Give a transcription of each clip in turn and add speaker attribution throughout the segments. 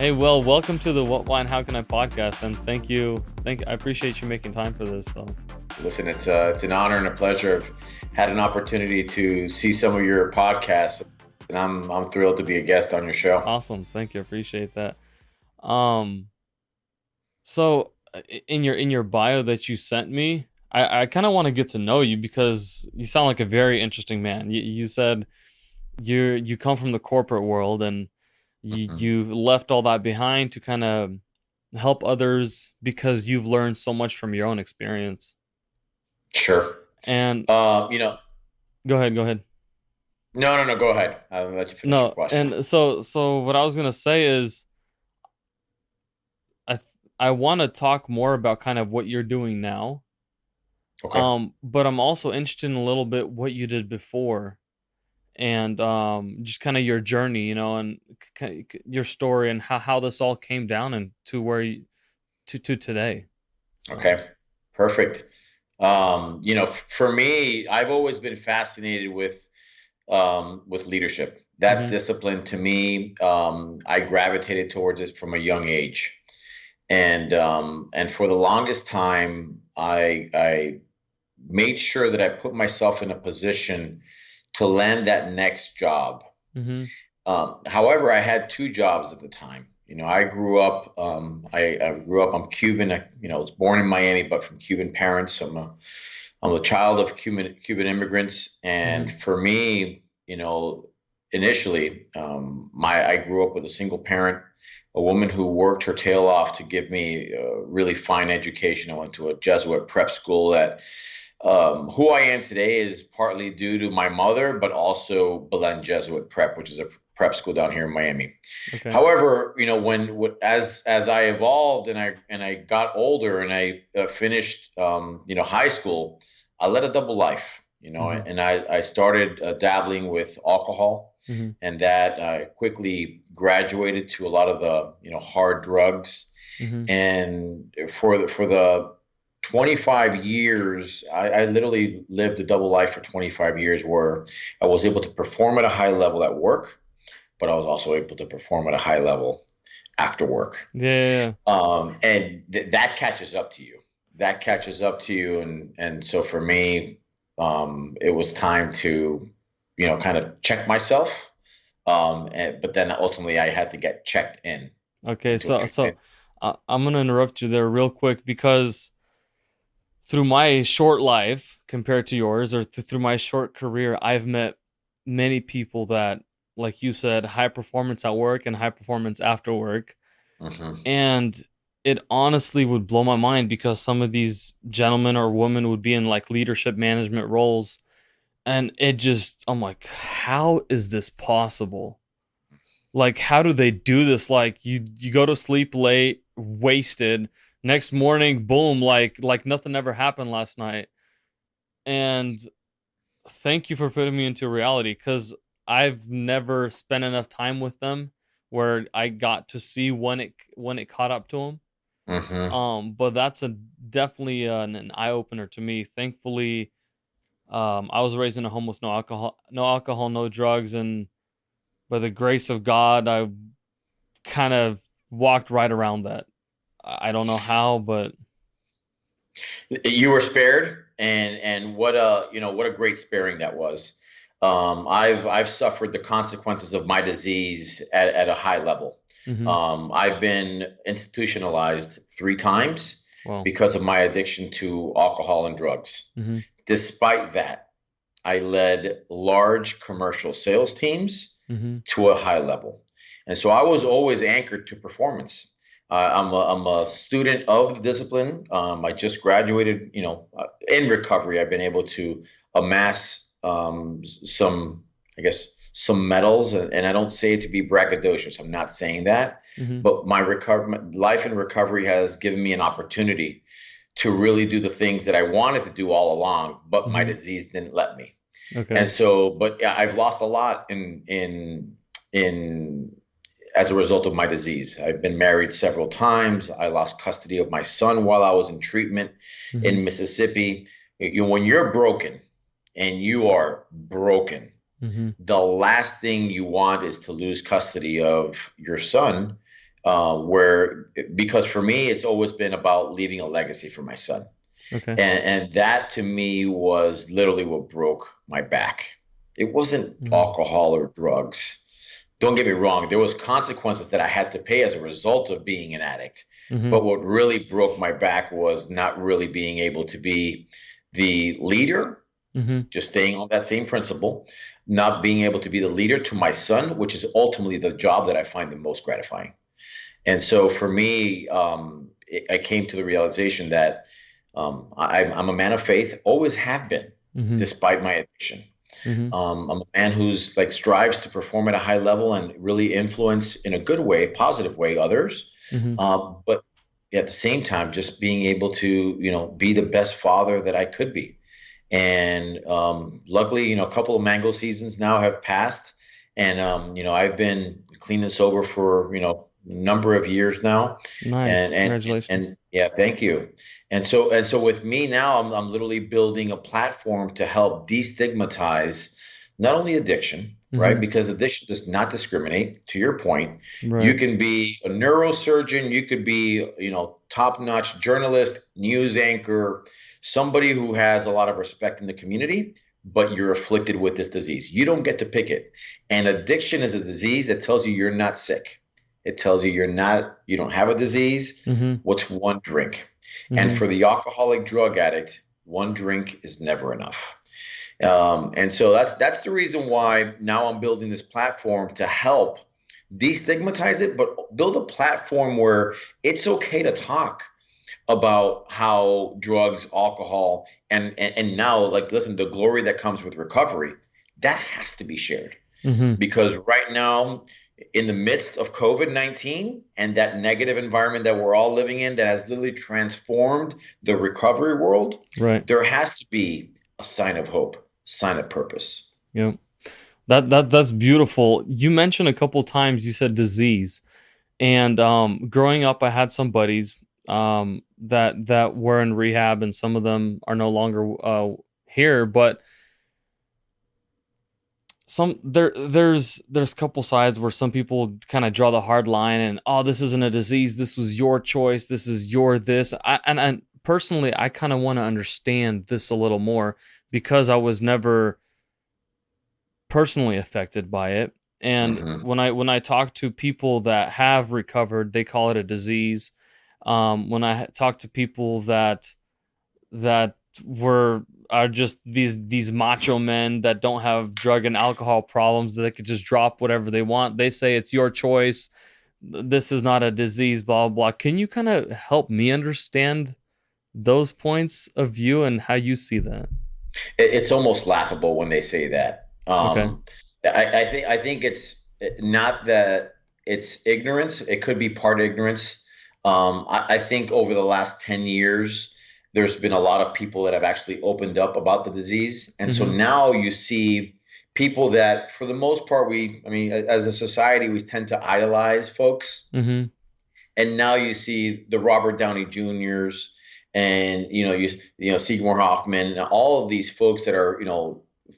Speaker 1: Hey, well, welcome to the What, Why, and How Can I podcast, and thank you. I appreciate you making time for this. So
Speaker 2: Listen, it's an honor and a pleasure. I've had an opportunity to see some of your podcasts, and I'm thrilled to be a guest on your show.
Speaker 1: awesome. Thank you. Appreciate that. Um, in your bio that you sent me, I kind of want to get to know you because you sound like a very interesting man. You said you come from the corporate world and
Speaker 2: Mhm.
Speaker 1: you left all that behind to kind of help others because you've learned so much from your own experience.
Speaker 2: Sure.
Speaker 1: And
Speaker 2: Uh, you know,
Speaker 1: go ahead, go ahead.
Speaker 2: no. Go ahead. I'll let you finish your
Speaker 1: No,
Speaker 2: question.
Speaker 1: and so what I was gonna say is I I want to talk more about kind of what you're doing now.
Speaker 2: Okay.
Speaker 1: But I'm also interested in a little bit what you did before and just kind of your journey, and your story and how this all came down and to where you to today. So,
Speaker 2: Okay. Perfect. For me, I've always been fascinated with leadership. That
Speaker 1: mhm,
Speaker 2: discipline to me, I gravitated towards it from a young age. And for the longest time, I made sure that I put myself in a position to land that next job.
Speaker 1: mhm,
Speaker 2: However, I had two jobs at the time. I grew up. I grew up. I'm Cuban. I was born in Miami, but from Cuban parents. I'm a child of Cuban immigrants, and
Speaker 1: mhm,
Speaker 2: for me, initially, I grew up with a single parent, a woman who worked her tail off to give me a really fine education. I went to a Jesuit prep school that who I am today is partly due to my mother, but also Belen Jesuit Prep, which is a prep school down here in Miami.
Speaker 1: okay,
Speaker 2: However, as I evolved and I got older and I finished high school, I led a double life.
Speaker 1: mhm,
Speaker 2: And I started dabbling with alcohol,
Speaker 1: mhm,
Speaker 2: and that quickly graduated to a lot of the hard drugs.
Speaker 1: mhm,
Speaker 2: And for the 25 years, I literally lived a double life for 25 years where I was able to perform at a high level at work, but I was also able to perform at a high level after work.
Speaker 1: yeah, yeah, yeah.
Speaker 2: And that catches up to you. That
Speaker 1: S-
Speaker 2: catches up to you. And so for me, it was time to, kind of check myself. But then ultimately I had to get checked
Speaker 1: Okay,
Speaker 2: into a treatment.
Speaker 1: I'm gonna interrupt you there real quick because through my short life compared to yours, or through my short career, I've met many people that, like you said, high performance at work and high performance after work.
Speaker 2: Hmm.
Speaker 1: And it honestly would blow my mind because some of these gentlemen or women would be in like leadership management roles. And I'm like, how is this possible? Like, how do they do this? Like, you go to sleep late, wasted. Next morning, boom, like nothing ever happened last night. And thank you for putting me into reality because I've never spent enough time with them where I got to see when it caught up to them.
Speaker 2: Hmm.
Speaker 1: But that's a definitely an eye opener to me. Thankfully, I was raised in a home with no alcohol, no drugs, and by the grace of God, I kind of walked right around that. I don't know how, but
Speaker 2: You were spared, and what a great sparing that was. I've suffered the consequences of my disease at a high level.
Speaker 1: mhm.
Speaker 2: I've been institutionalized 3 times
Speaker 1: Well,
Speaker 2: because of my addiction to alcohol and drugs.
Speaker 1: mhm,
Speaker 2: Despite that, I led large commercial sales teams
Speaker 1: mhm,
Speaker 2: to a high level. And so I was always anchored to performance. I'm a student of the discipline. I just graduated, in recovery. I've been able to amass some, I guess, some medals, and I don't say it to be braggadocious. I'm not saying that,
Speaker 1: mhm,
Speaker 2: but my life in recovery has given me an opportunity to really do the things that I wanted to do all along, but my
Speaker 1: mhm.
Speaker 2: disease didn't let me. And
Speaker 1: Okay.
Speaker 2: so, but yeah, I've lost a lot in as a result of my disease. I've been married several times. I lost custody of my son while I was in treatment
Speaker 1: Mhm,
Speaker 2: in Mississippi. When you're broken and you are broken,
Speaker 1: mhm,
Speaker 2: the last thing you want is to lose custody of your son, where because for me, it's always been about leaving a legacy for my son.
Speaker 1: Okay.
Speaker 2: And that to me was literally what broke my back. It wasn't
Speaker 1: Mm.
Speaker 2: alcohol or drugs. Don't get me wrong, there was consequences that I had to pay as a result of being an addict.
Speaker 1: Mhm.
Speaker 2: But what really broke my back was not really being able to be the leader,
Speaker 1: Mhm.
Speaker 2: just staying on that same principle, not being able to be the leader to my son, which is ultimately the job that I find the most gratifying. And so for me, I came to the realization that I'm a man of faith, always have been,
Speaker 1: Mhm.
Speaker 2: despite my addiction.
Speaker 1: Mhm.
Speaker 2: I'm a man who's like strives to perform at a high level and really influence in a good way, positive way, others.
Speaker 1: Mhm.
Speaker 2: But at the same time, just being able to, be the best father that I could be. And luckily, a couple of mango seasons now have passed, and I've been clean and sober for a number of years now,
Speaker 1: Nice.
Speaker 2: and
Speaker 1: Congratulations.
Speaker 2: yeah, thank you. And so with me now, I'm literally building a platform to help destigmatize not only addiction, right?
Speaker 1: Mhm.
Speaker 2: Because addiction does not discriminate. To your point, you
Speaker 1: Right.
Speaker 2: can be a neurosurgeon, you could be, top-notch journalist, news anchor, somebody who has a lot of respect in the community, but you're afflicted with this disease. You don't get to pick it. And addiction is a disease that tells you you're not sick. It tells you you don't have a disease.
Speaker 1: Mhm.
Speaker 2: What's one drink? And
Speaker 1: Mhm.
Speaker 2: for the alcoholic drug addict, one drink is never enough. And so that's the reason why now I'm building this platform to help destigmatize it, but build a platform where it's okay to talk about how drugs, alcohol, and now, like, listen, the glory that comes with recovery, that has to be shared.
Speaker 1: Mhm.
Speaker 2: Because right now, in the midst of COVID-19 and that negative environment that we're all living in that has literally transformed the recovery world,
Speaker 1: Right.
Speaker 2: there has to be a sign of hope, sign of purpose.
Speaker 1: Yep. That's beautiful. You mentioned a couple times you said disease. And growing up I had some buddies that were in rehab and some of them are no longer here, but there's a couple sides where some people kind of draw the hard line and, oh, this isn't a disease, this was your choice, this is your this. And personally I kind of want to understand this a little more because I was never personally affected by it. And
Speaker 2: Hmm.
Speaker 1: when I talk to people that have recovered, they call it a disease. When I talk to people that were are just these macho men that don't have drug and alcohol problems that they could just drop whatever they want, they say it's your choice. This is not a disease. Blah blah. Can you kind of help me understand those points of view and how you see that?
Speaker 2: It's almost laughable when they say that.
Speaker 1: Okay.
Speaker 2: I think it's not that it's ignorance. It could be part ignorance. I think over the last 10 years, there's been a lot of people that have actually opened up about the disease. And so
Speaker 1: Mm-hmm.
Speaker 2: now you see people that, for the most part, I mean, as a society, we tend to idolize folks.
Speaker 1: Mm-hmm.
Speaker 2: And now you see the Robert Downey Juniors, and Seymour Hoffman, and all of these folks that are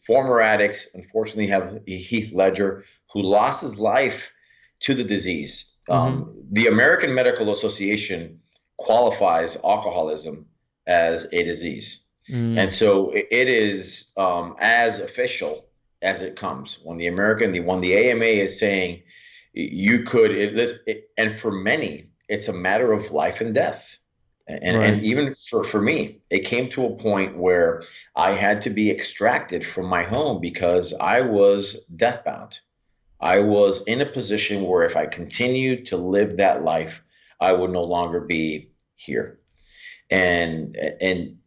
Speaker 2: former addicts. Unfortunately, have Heath Ledger, who lost his life to the disease.
Speaker 1: Mm-hmm.
Speaker 2: The American Medical Association qualifies alcoholism as a disease, and
Speaker 1: Mm.
Speaker 2: so it is as official as it comes. When the AMA is saying you could and for many it's a matter of life and death, and
Speaker 1: Right.
Speaker 2: even for me it came to a point where I had to be extracted from my home because I was deathbound. I was in a position where if I continued to live that life, I would no longer be here. And and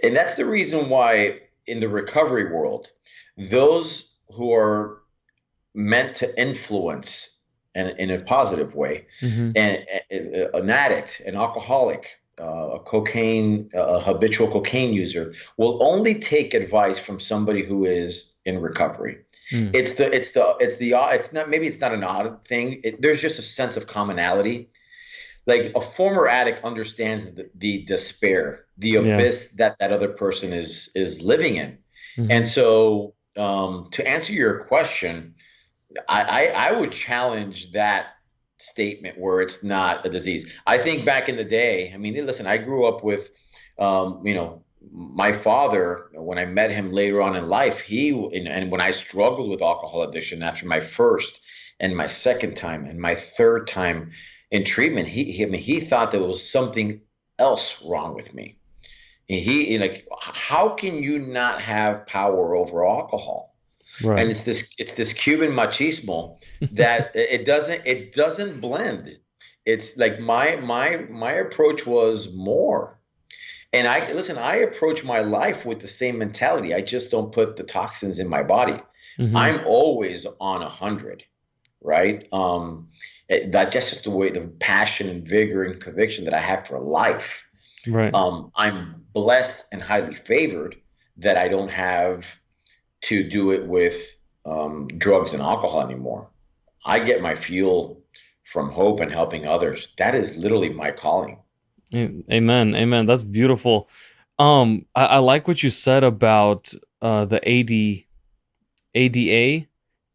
Speaker 2: and that's the reason why in the recovery world, those who are meant to influence in a positive way,
Speaker 1: Mm-hmm.
Speaker 2: and an addict, an alcoholic, a habitual cocaine user will only take advice from somebody who is in recovery.
Speaker 1: Mm.
Speaker 2: It's not, maybe it's not an odd thing. There's just a sense of commonality. Like a former addict understands the despair, the
Speaker 1: Yeah.
Speaker 2: abyss that other person is living in. And
Speaker 1: Mm-hmm.
Speaker 2: so, to answer your question, I would challenge that statement where it's not a disease. I think back in the day, I mean, listen, I grew up with, you know, my father, when I met him later on in life, and when I struggled with alcohol addiction after my first and my second time and my third time in treatment, I mean, he thought there was something else wrong with me. Like, how can you not have power over alcohol? And
Speaker 1: Right.
Speaker 2: it's this Cuban machismo that it doesn't blend. It's like my approach was more. And I approach my life with the same mentality. I just don't put the toxins in my body.
Speaker 1: Hmm.
Speaker 2: I'm always on 100, right? That's just the way, the passion and vigor and conviction that I have for life.
Speaker 1: Right.
Speaker 2: I'm blessed and highly favored that I don't have to do it with drugs and alcohol anymore. I get my fuel from hope and helping others. That is literally my calling.
Speaker 1: Amen. Amen. That's beautiful. I like what you said about the ADA,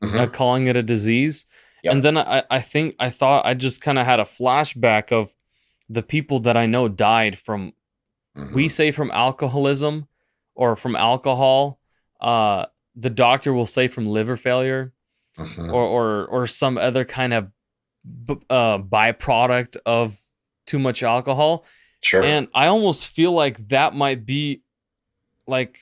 Speaker 2: Hmm.
Speaker 1: calling it a disease. And
Speaker 2: Yep.
Speaker 1: then I thought I just kind of had a flashback of the people that I know died from, we
Speaker 2: Hmm.
Speaker 1: say from alcoholism or from alcohol. Uh, the doctor will say from liver failure
Speaker 2: Hmm.
Speaker 1: or some other kind of byproduct of too much alcohol.
Speaker 2: Sure.
Speaker 1: And I almost feel like that might be like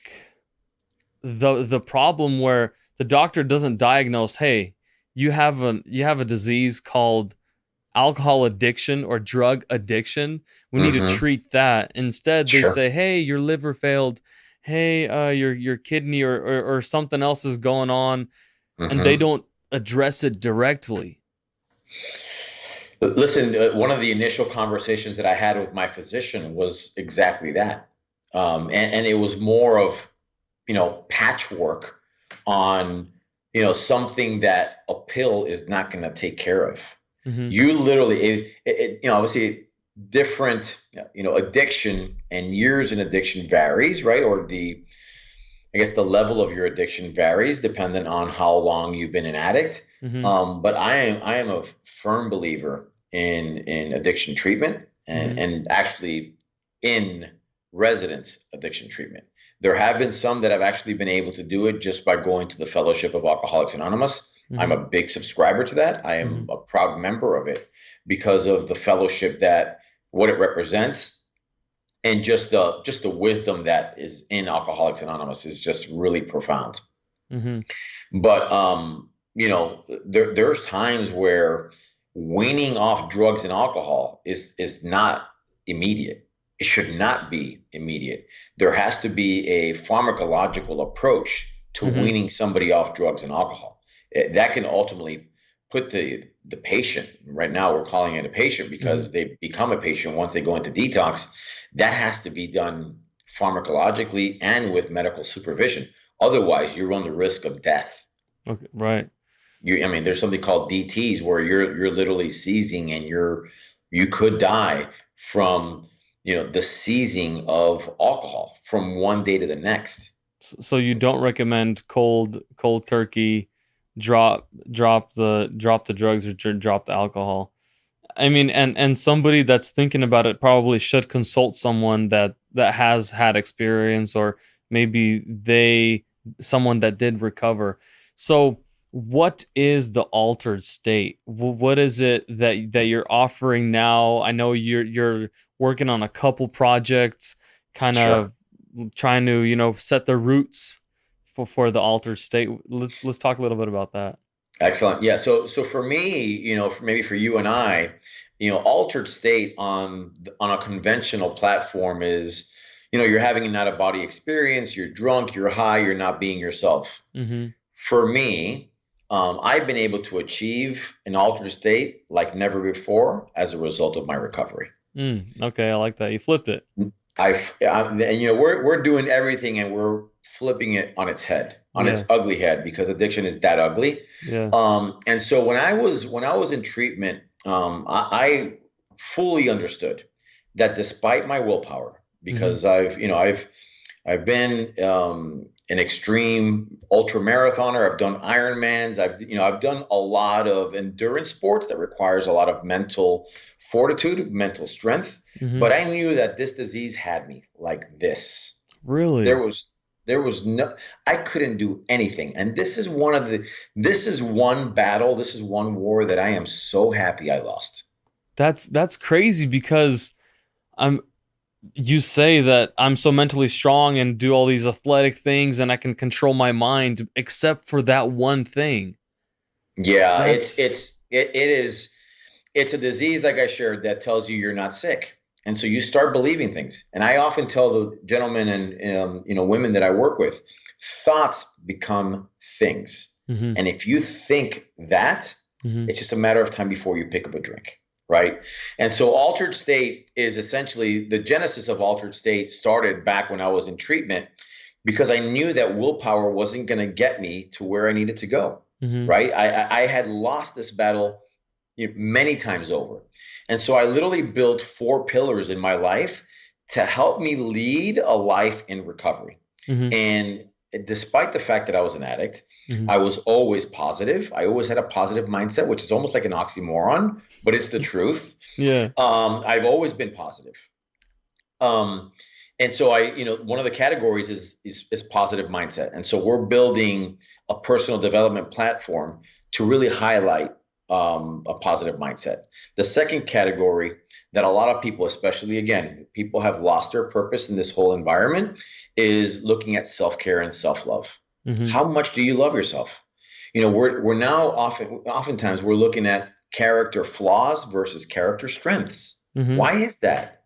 Speaker 1: the problem where the doctor doesn't diagnose, hey, you have a disease called alcohol addiction or drug addiction. We need to
Speaker 2: Hmm.
Speaker 1: treat that. Instead, they
Speaker 2: Sure.
Speaker 1: say, hey, your liver failed. Hey, your kidney or something else is going on, and they
Speaker 2: Hmm.
Speaker 1: don't address it directly.
Speaker 2: Listen, one of the initial conversations that I had with my physician was exactly that. And it was more of, patchwork on, something that a pill is not going to take care of.
Speaker 1: Mm-hmm.
Speaker 2: You literally, obviously different, addiction and years in addiction varies, right? Or I guess the level of your addiction varies depending on how long you've been an addict.
Speaker 1: Mm-hmm.
Speaker 2: But I am a firm believer in addiction treatment and
Speaker 1: Mm-hmm.
Speaker 2: and actually in residence addiction treatment. There have been some that have actually been able to do it just by going to the Fellowship of Alcoholics Anonymous. I'm
Speaker 1: Mm-hmm.
Speaker 2: a big subscriber to that. I
Speaker 1: Mm-hmm.
Speaker 2: am a proud member of it because of the fellowship, that what it represents, and just the wisdom that is in Alcoholics Anonymous is just really profound.
Speaker 1: Mm-hmm.
Speaker 2: But there's times where weaning off drugs and alcohol is not immediate. It should not be immediate. There has to be a pharmacological approach to
Speaker 1: Mm-hmm.
Speaker 2: weaning somebody off drugs and alcohol. That can ultimately put the patient, right now we're calling it a patient
Speaker 1: Mm-hmm.
Speaker 2: because they become a patient once they go into detox. That has to be done pharmacologically and with medical supervision. Otherwise, you run the risk of death.
Speaker 1: Okay. Right.
Speaker 2: I mean, there's something called DTs where you're literally seizing, and you could die from the seizing of alcohol from one day to the next.
Speaker 1: So you don't recommend cold turkey, drop the drugs or drop the alcohol. I mean, and somebody that's thinking about it probably should consult someone that has had experience, or maybe someone that did recover. So, what is the altered state? What is it that you're offering now? I know you're working on a couple projects, kind
Speaker 2: Sure.
Speaker 1: of trying to set the roots for the altered state. Let's talk a little bit about that.
Speaker 2: Excellent. Yeah. So for me, maybe for you and I, altered state on a conventional platform is, you're having an out of body experience. You're drunk. You're high. You're not being yourself.
Speaker 1: Mm-hmm.
Speaker 2: For me, I've been able to achieve an altered state like never before as a result of my recovery.
Speaker 1: Okay, I like that. You flipped it.
Speaker 2: And we're doing everything, and we're flipping it on its head, on its
Speaker 1: Yeah.
Speaker 2: ugly head, because addiction is that ugly.
Speaker 1: Yeah.
Speaker 2: And so when I was in treatment, I fully understood that despite my willpower,
Speaker 1: Mhm.
Speaker 2: because I've I've been an extreme ultra marathoner. I've done Ironmans. I've done a lot of endurance sports that requires a lot of mental fortitude, mental strength.
Speaker 1: Hmm.
Speaker 2: But I knew that this disease had me like this. There
Speaker 1: Really?
Speaker 2: was there was no I couldn't do anything. And this is one battle, this is one war that I am so happy I lost.
Speaker 1: That's crazy because I'm you say that I'm so mentally strong and do all these athletic things and I can control my mind except for that one thing.
Speaker 2: Yeah,
Speaker 1: That's
Speaker 2: it is it's a disease like I shared that tells you you're not sick. And so you start believing things. And I often tell the gentlemen and women that I work with, thoughts become things.
Speaker 1: hmm
Speaker 2: And if you think that,
Speaker 1: hmm
Speaker 2: it's just a matter of time before you pick up a drink, right? And so altered state is essentially the genesis of altered state started back when I was in treatment because I knew that willpower wasn't going to get me to where I needed to go,
Speaker 1: hmm
Speaker 2: right? I had lost this battle many times over. And so I literally built four pillars in my life to help me lead a life in recovery.
Speaker 1: hmm
Speaker 2: And despite the fact that I was an addict,
Speaker 1: hmm
Speaker 2: I was always positive. I always had a positive mindset, which is almost like an oxymoron, but it's the truth.
Speaker 1: Yeah.
Speaker 2: I've always been positive. Um, and so one of the categories is positive mindset. And so we're building a personal development platform to really highlight a positive mindset. The second category that a lot of people, especially again, people have lost their purpose in this whole environment, is looking at self care and self love.
Speaker 1: hmm
Speaker 2: How much do you love yourself? We're now oftentimes we're looking at character flaws versus character strengths.
Speaker 1: hmm
Speaker 2: Why is that?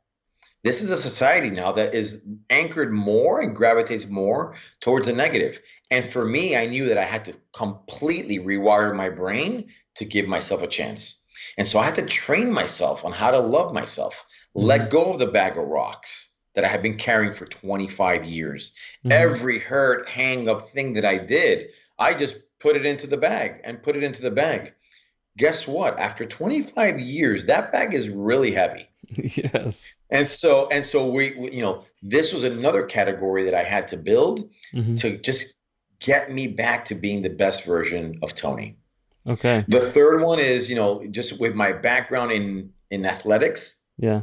Speaker 2: This is a society now that is anchored more and gravitates more towards the negative. And for me, I knew that I had to completely rewire my brain to give myself a chance. And so I had to train myself on how to love myself,
Speaker 1: hmm
Speaker 2: let go of the bag of rocks that I had been carrying for 25 years.
Speaker 1: hmm
Speaker 2: Every hurt, hang up thing that I did, I just put it into the bag and put it into the bag. Guess what? After 25 years, that bag is really heavy.
Speaker 1: Yes.
Speaker 2: And so this was another category that I had to build
Speaker 1: hmm
Speaker 2: to just get me back to being the best version of Tony.
Speaker 1: Okay.
Speaker 2: The third one is, just with my background in athletics,
Speaker 1: Yeah.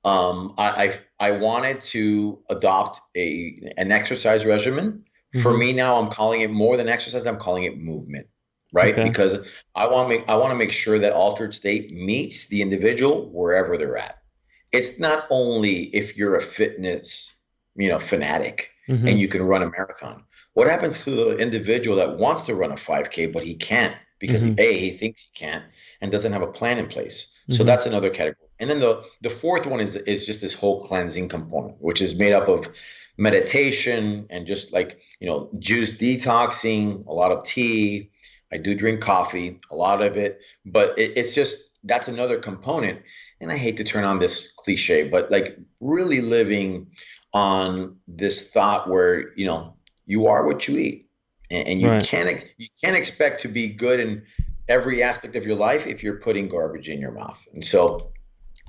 Speaker 2: I wanted to adopt an exercise regimen. For
Speaker 1: hmm
Speaker 2: me now, I'm calling it more than exercise. I'm calling it movement, right?
Speaker 1: Okay.
Speaker 2: Because I want to make sure that altered state meets the individual wherever they're at. It's not only if you're a fitness, fanatic and
Speaker 1: hmm
Speaker 2: you can run a marathon. What happens to the individual that wants to run a 5K but he can't because
Speaker 1: hmm
Speaker 2: he thinks he can't and doesn't have a plan in place? So
Speaker 1: hmm
Speaker 2: that's another category. And then the fourth one is just this whole cleansing component, which is made up of meditation and just like, juice detoxing, a lot of tea. I do drink coffee, a lot of it, but it's just that's another component. And I hate to turn on this cliche, but like really living on this thought where, you are what you eat. And you
Speaker 1: Right.
Speaker 2: can't expect to be good in every aspect of your life if you're putting garbage in your mouth. And so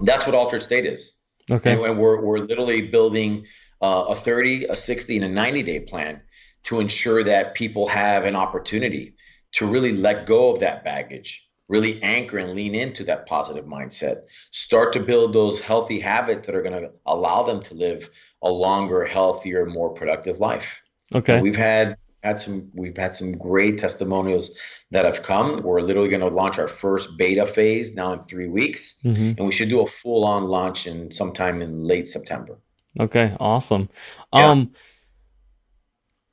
Speaker 2: that's what altered state is. And,
Speaker 1: Okay.
Speaker 2: and we're literally building a 30, a 60, and a 90-day plan to ensure that people have an opportunity to really let go of that baggage, really anchor and lean into that positive mindset, start to build those healthy habits that are going to allow them to live a longer, healthier, more productive life. And
Speaker 1: Okay.
Speaker 2: we've had some great testimonials that have come. We're literally going to launch our first beta phase now in 3 weeks,
Speaker 1: hmm
Speaker 2: and we should do a full-on launch in sometime in late September.
Speaker 1: Okay. Awesome.
Speaker 2: Yeah.
Speaker 1: Um,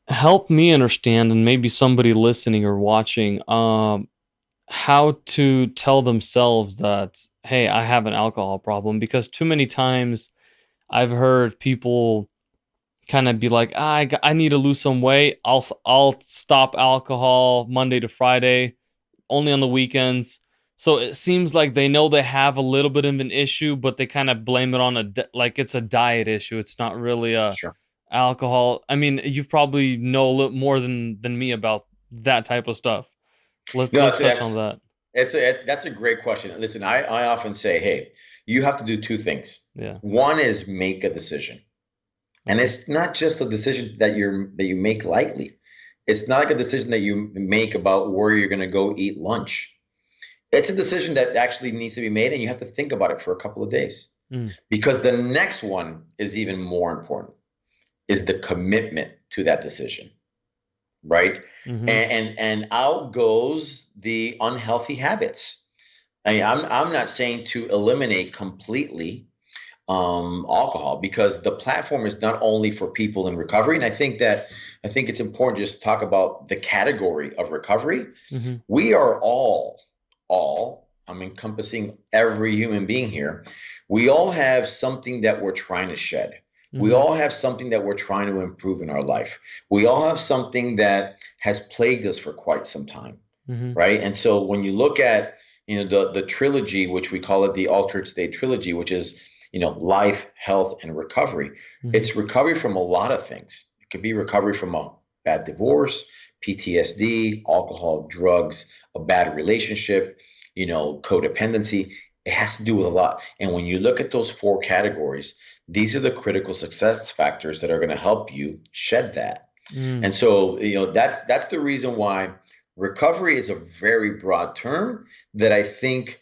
Speaker 1: Help me understand, and maybe somebody listening or watching, how to tell themselves that, hey, I have an alcohol problem, because too many times I've heard people kind of be like, I need to lose some weight. I'll stop alcohol Monday to Friday, only on the weekends. So it seems like they know they have a little bit of an issue, but they kind of blame it on like it's a diet issue. It's not really a
Speaker 2: Sure.
Speaker 1: alcohol. I mean, you've probably know a little more than me about that type of stuff.
Speaker 2: No,
Speaker 1: Let's touch on that.
Speaker 2: that's a great question. Listen, I often say, hey, you have to do two things.
Speaker 1: Yeah.
Speaker 2: One is make a decision. And it's not just a decision that you make lightly. It's not like a decision that you make about where you're going to go eat lunch. It's a decision that actually needs to be made, and you have to think about it for a couple of days.
Speaker 1: Mm.
Speaker 2: Because the next one is even more important, is the commitment to that decision, right?
Speaker 1: Mm-hmm.
Speaker 2: And out goes the unhealthy habits. I mean, I'm not saying to eliminate completely alcohol, because the platform is not only for people in recovery. And I think it's important just to talk about the category of recovery.
Speaker 1: Mm-hmm.
Speaker 2: We are all, I'm encompassing every human being here. We all have something that we're trying to shed. We
Speaker 1: Mm-hmm.
Speaker 2: all have something that we're trying to improve in our life. We all have something that has plagued us for quite some time,
Speaker 1: Mm-hmm.
Speaker 2: right? And so when you look at, the trilogy, which we call it the altered state trilogy, which is, life, health, and recovery.
Speaker 1: Mm-hmm.
Speaker 2: It's recovery from a lot of things. It could be recovery from a bad divorce, PTSD, alcohol, drugs, a bad relationship, codependency. It has to do with a lot. And when you look at those four categories, these are the critical success factors that are going to help you shed that.
Speaker 1: Mm.
Speaker 2: And so, that's the reason why recovery is a very broad term that I think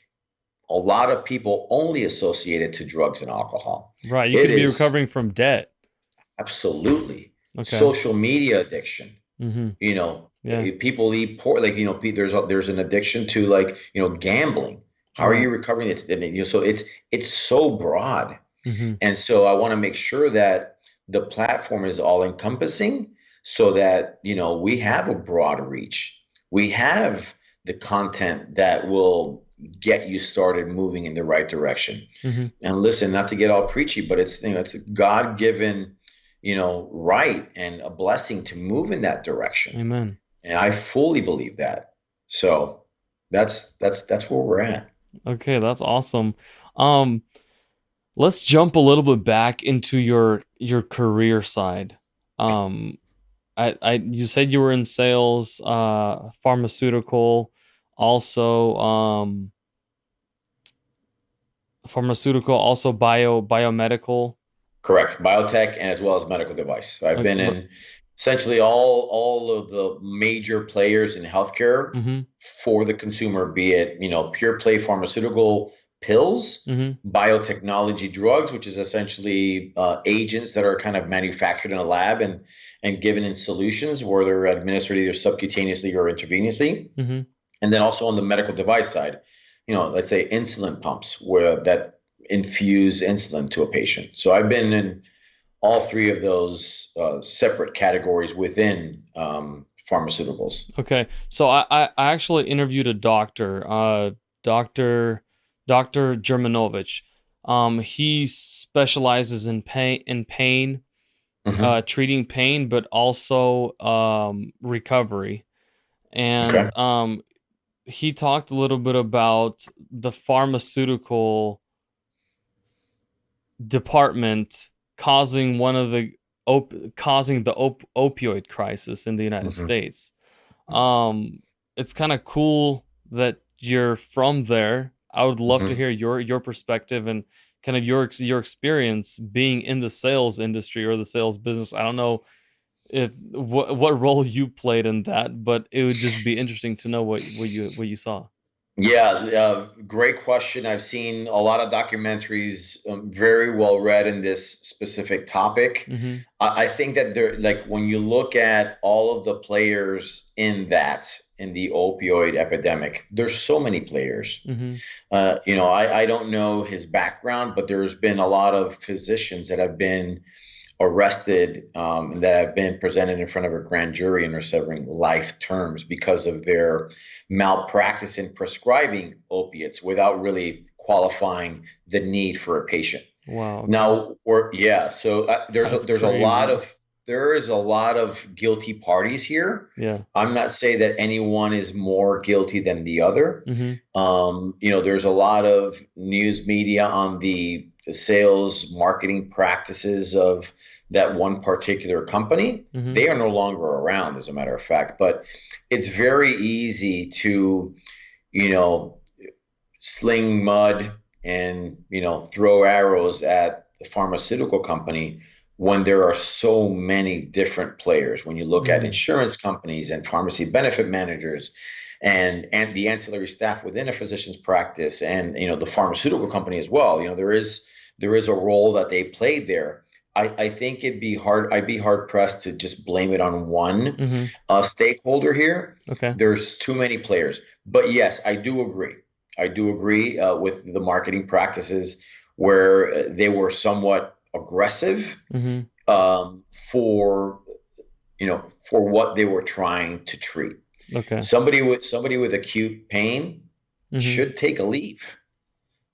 Speaker 2: a lot of people only associate it to drugs and alcohol.
Speaker 1: Right. You
Speaker 2: It
Speaker 1: could be
Speaker 2: is
Speaker 1: recovering from debt.
Speaker 2: absolutely
Speaker 1: Okay.
Speaker 2: social media addiction.
Speaker 1: Mm-hmm. Yeah.
Speaker 2: People eat poor, like, there's an addiction to, like, gambling. How are
Speaker 1: Right.
Speaker 2: you recovering? So it's so broad.
Speaker 1: Mm-hmm.
Speaker 2: And so I want to make sure that the platform is all encompassing, so that, we have a broad reach. We have the content that will get you started moving in the right direction.
Speaker 1: Mm-hmm.
Speaker 2: And listen, not to get all preachy, but it's a God-given, right and a blessing to move in that direction.
Speaker 1: Amen.
Speaker 2: And I fully believe that. So that's where we're at.
Speaker 1: Okay, that's awesome. Um, let's jump a little bit back into your career side. Um, you said you were in sales, pharmaceutical, also also biomedical.
Speaker 2: Correct. Biotech and as well as medical device. So I've been in essentially all of the major players in healthcare
Speaker 1: Mm-hmm.
Speaker 2: for the consumer, be it, pure play pharmaceutical pills,
Speaker 1: Mm-hmm.
Speaker 2: biotechnology drugs, which is essentially agents that are kind of manufactured in a lab and given in solutions where they're administered either subcutaneously or intravenously.
Speaker 1: Mm-hmm.
Speaker 2: And then also on the medical device side, let's say insulin pumps where that infuse insulin to a patient. So I've been in all three of those separate categories within pharmaceuticals.
Speaker 1: Okay, so I actually interviewed a doctor, Doctor Germanovich. He specializes in pain,
Speaker 2: Hmm.
Speaker 1: treating pain, but also recovery. And
Speaker 2: Okay.
Speaker 1: he talked a little bit about the pharmaceutical department causing one of the causing the opioid crisis in the United
Speaker 2: Hmm.
Speaker 1: States. Um, it's kind of cool that you're from there. I would love to
Speaker 2: Hmm.
Speaker 1: hear your perspective and kind of your experience being in the sales industry or the sales business. I don't know if what role you played in that, but it would just be interesting to know what you saw.
Speaker 2: Yeah, great question. I've seen a lot of documentaries, very well read in this specific topic.
Speaker 1: Mm-hmm.
Speaker 2: I think that like when you look at all of the players in the opioid epidemic, there's so many players.
Speaker 1: Mm-hmm.
Speaker 2: I don't know his background, but there's been a lot of physicians that have been arrested, and that have been presented in front of a grand jury and are serving life terms because of their malpractice in prescribing opiates without really qualifying the need for a patient.
Speaker 1: Wow. Okay.
Speaker 2: Now, or yeah, so
Speaker 1: That's
Speaker 2: there's a lot
Speaker 1: crazy.
Speaker 2: of there is a lot of guilty parties here.
Speaker 1: Yeah.
Speaker 2: I'm not saying that anyone is more guilty than the other.
Speaker 1: Mm-hmm.
Speaker 2: There's a lot of news media on the sales marketing practices of that one particular company.
Speaker 1: Mm-hmm.
Speaker 2: They are no longer around, as a matter of fact. But it's very easy to, you know, sling mud and, throw arrows at the pharmaceutical company when there are so many different players. When you look at
Speaker 1: Mm-hmm.
Speaker 2: insurance companies and pharmacy benefit managers and the ancillary staff within a physician's practice, and the pharmaceutical company as well, there is a role that they played there. I think I'd be hard pressed to just blame it on one
Speaker 1: Mm-hmm.
Speaker 2: stakeholder here.
Speaker 1: Okay.
Speaker 2: There's too many players. But yes, I do agree. I do agree with the marketing practices where they were somewhat aggressive
Speaker 1: Mm-hmm.
Speaker 2: for what they were trying to treat.
Speaker 1: Okay.
Speaker 2: Somebody with acute pain
Speaker 1: Mm-hmm.
Speaker 2: should take a leave.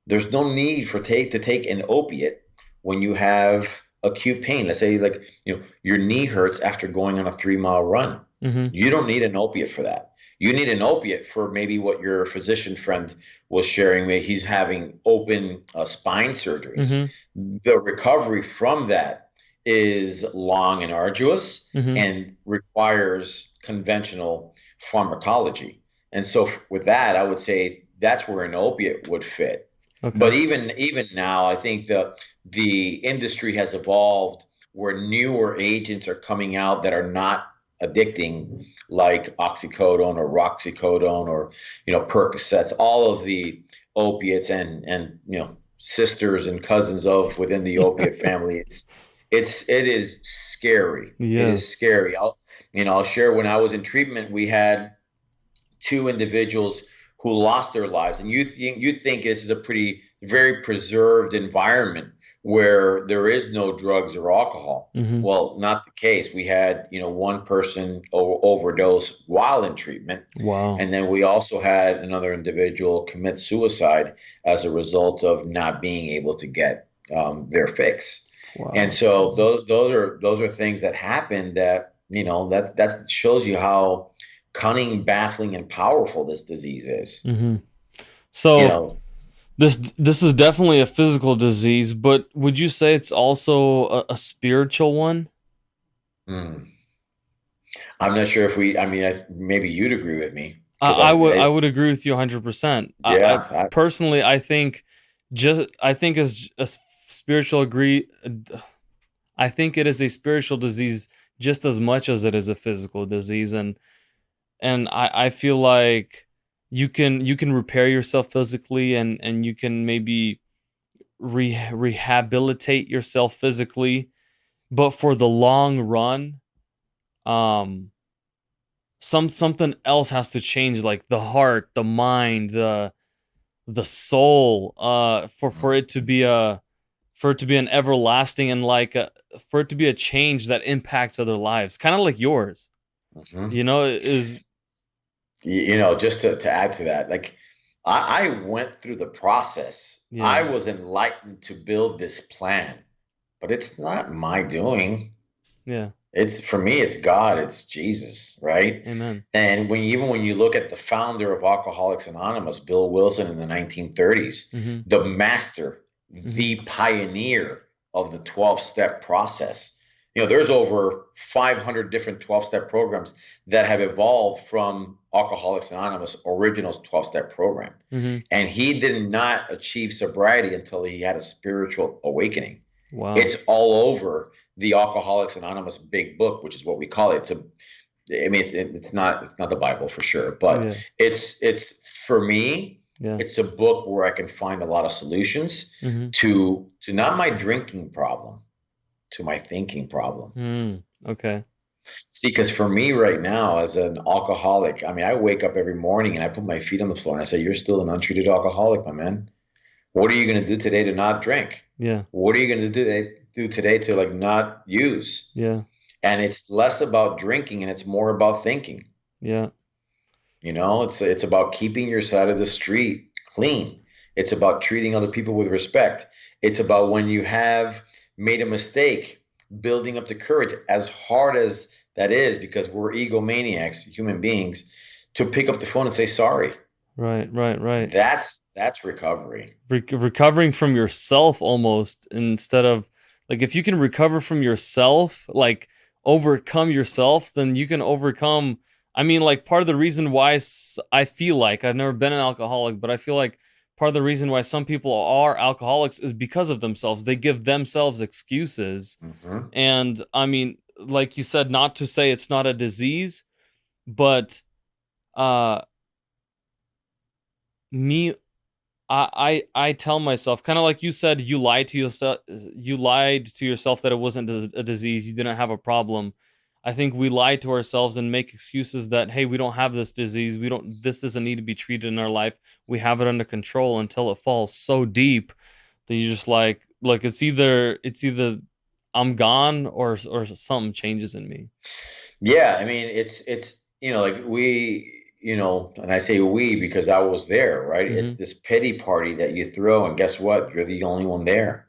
Speaker 2: There's no need to take an opiate when you have acute pain. Let's say, like, your knee hurts after going on a 3 mile run.
Speaker 1: Mm-hmm.
Speaker 2: You don't need an opiate for that. You need an opiate for maybe what your physician friend was sharing me. He's having open spine surgeries.
Speaker 1: Mm-hmm.
Speaker 2: The recovery from that is long and arduous
Speaker 1: Mm-hmm.
Speaker 2: and requires conventional pharmacology. And so with that, I would say that's where an opiate would fit.
Speaker 1: Okay.
Speaker 2: But even now, I think the industry has evolved where newer agents are coming out that are not addicting, like oxycodone or roxicodone or Percocets, all of the opiates and sisters and cousins of within the opiate family. It is scary. It is
Speaker 1: Yes.
Speaker 2: scary. I'll share, when I was in treatment, we had two individuals who lost their lives. And you think this is a very preserved environment where there is no drugs or alcohol.
Speaker 1: Mm-hmm.
Speaker 2: Well, not the case. We had, one person overdose while in treatment.
Speaker 1: Wow.
Speaker 2: And then we also had another individual commit suicide as a result of not being able to get their fix.
Speaker 1: Wow,
Speaker 2: And
Speaker 1: that's
Speaker 2: so
Speaker 1: crazy.
Speaker 2: those are things that happen that, that shows you how cunning, baffling, and powerful this disease is.
Speaker 1: Mm-hmm.
Speaker 2: You
Speaker 1: So
Speaker 2: know,
Speaker 1: this is definitely a physical disease, but would you say it's also a spiritual one?
Speaker 2: hmm, I'm not sure if I mean, maybe you'd agree with me because
Speaker 1: I would agree with you 100%. I
Speaker 2: yeah,
Speaker 1: personally I think as a spiritual agree I think it is a spiritual disease just as much as it is a physical disease, and I feel like you can repair yourself physically, and you can maybe rehabilitate yourself physically, but for the long run, um something else has to change, like the heart, the mind, the soul, for it to be a for it to be an everlasting, and for it to be a change that impacts other lives, kind of like yours,
Speaker 2: hmm.
Speaker 1: is
Speaker 2: Just to add to that, like, I went through the process. I
Speaker 1: yeah,
Speaker 2: was enlightened to build this plan, but it's not my doing.
Speaker 1: yeah,
Speaker 2: It's for me, it's God, it's Jesus, right?
Speaker 1: amen.
Speaker 2: And even when you look at the founder of Alcoholics Anonymous, Bill Wilson, in the 1930s,
Speaker 1: Mhm,
Speaker 2: the master,
Speaker 1: mhm,
Speaker 2: the pioneer of the 12-step process. There's over 500 different 12-step programs that have evolved from Alcoholics Anonymous original 12-step program.
Speaker 1: mhm.
Speaker 2: And he did not achieve sobriety until he had a spiritual awakening.
Speaker 1: Wow.
Speaker 2: It's all over the Alcoholics Anonymous big book, which is what we call it. I mean, it's not the Bible for sure, but
Speaker 1: Yeah,
Speaker 2: it's for me,
Speaker 1: yeah.
Speaker 2: it's a book where I can find a lot of solutions
Speaker 1: Mhm.
Speaker 2: to not my drinking problem, to my thinking problem.
Speaker 1: Mm, okay.
Speaker 2: See, because for me right now, as an alcoholic, I mean, I wake up every morning and I put my feet on the floor and I say, "You're still an untreated alcoholic, my man. What are you going to do today to not drink?
Speaker 1: Yeah,
Speaker 2: What are you going to do today to, like, not use?"
Speaker 1: yeah,
Speaker 2: And it's less about drinking and it's more about thinking.
Speaker 1: yeah.
Speaker 2: It's about keeping your side of the street clean. It's about treating other people with respect. It's about, when you have made a mistake, building up the courage, as hard as that is, because we're egomaniacs, human beings, to pick up the phone and say sorry.
Speaker 1: Right, right, right.
Speaker 2: That's recovery.
Speaker 1: Recovering from yourself, almost, instead of, like, if you can recover from yourself, like overcome yourself, then you can overcome. I mean, like, part of the reason why I feel like I've never been an alcoholic, but I feel like part of the reason why some people are alcoholics is because of themselves. They give themselves excuses.
Speaker 2: Hmm.
Speaker 1: And I mean, like you said, not to say it's not a disease, but uh me I tell myself, kind of like you said, you lied to yourself that it wasn't a disease, you didn't have a problem. I think we lie to ourselves and make excuses that, hey, we don't have this disease, we don't this doesn't need to be treated in our life. We have it under control until it falls so deep that you just like it's either I'm gone or something changes in me.
Speaker 2: Yeah, I mean, it's like and I say we because I was there, right? It's
Speaker 1: Hmm.
Speaker 2: this pity party that you throw, and guess what? You're the only one there.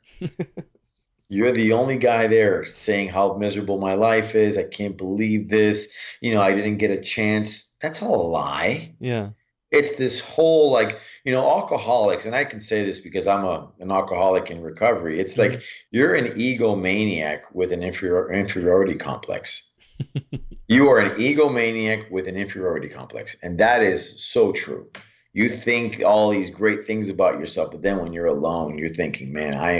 Speaker 2: You're the only guy there saying how miserable my life is. I can't believe this. I didn't get a chance. That's all a lie.
Speaker 1: Yeah.
Speaker 2: It's this whole like, alcoholics, and I can say this because I'm an alcoholic in recovery. It's
Speaker 1: Hmm.
Speaker 2: like you're an egomaniac with an inferiority complex. You are an egomaniac with an inferiority complex, and that is so true. You think all these great things about yourself, but then when you're alone, you're thinking, "Man, I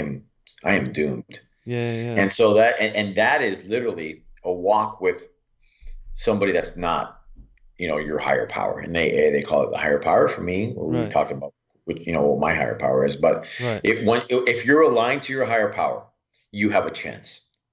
Speaker 2: am doomed."
Speaker 1: Yeah, yeah,
Speaker 2: And so and that is literally a walk with somebody that's not, your higher power. And they call it the higher power. For me, we've
Speaker 1: right,
Speaker 2: talked about what my higher power is. But
Speaker 1: right.
Speaker 2: if you're aligned to your higher power, you have a chance.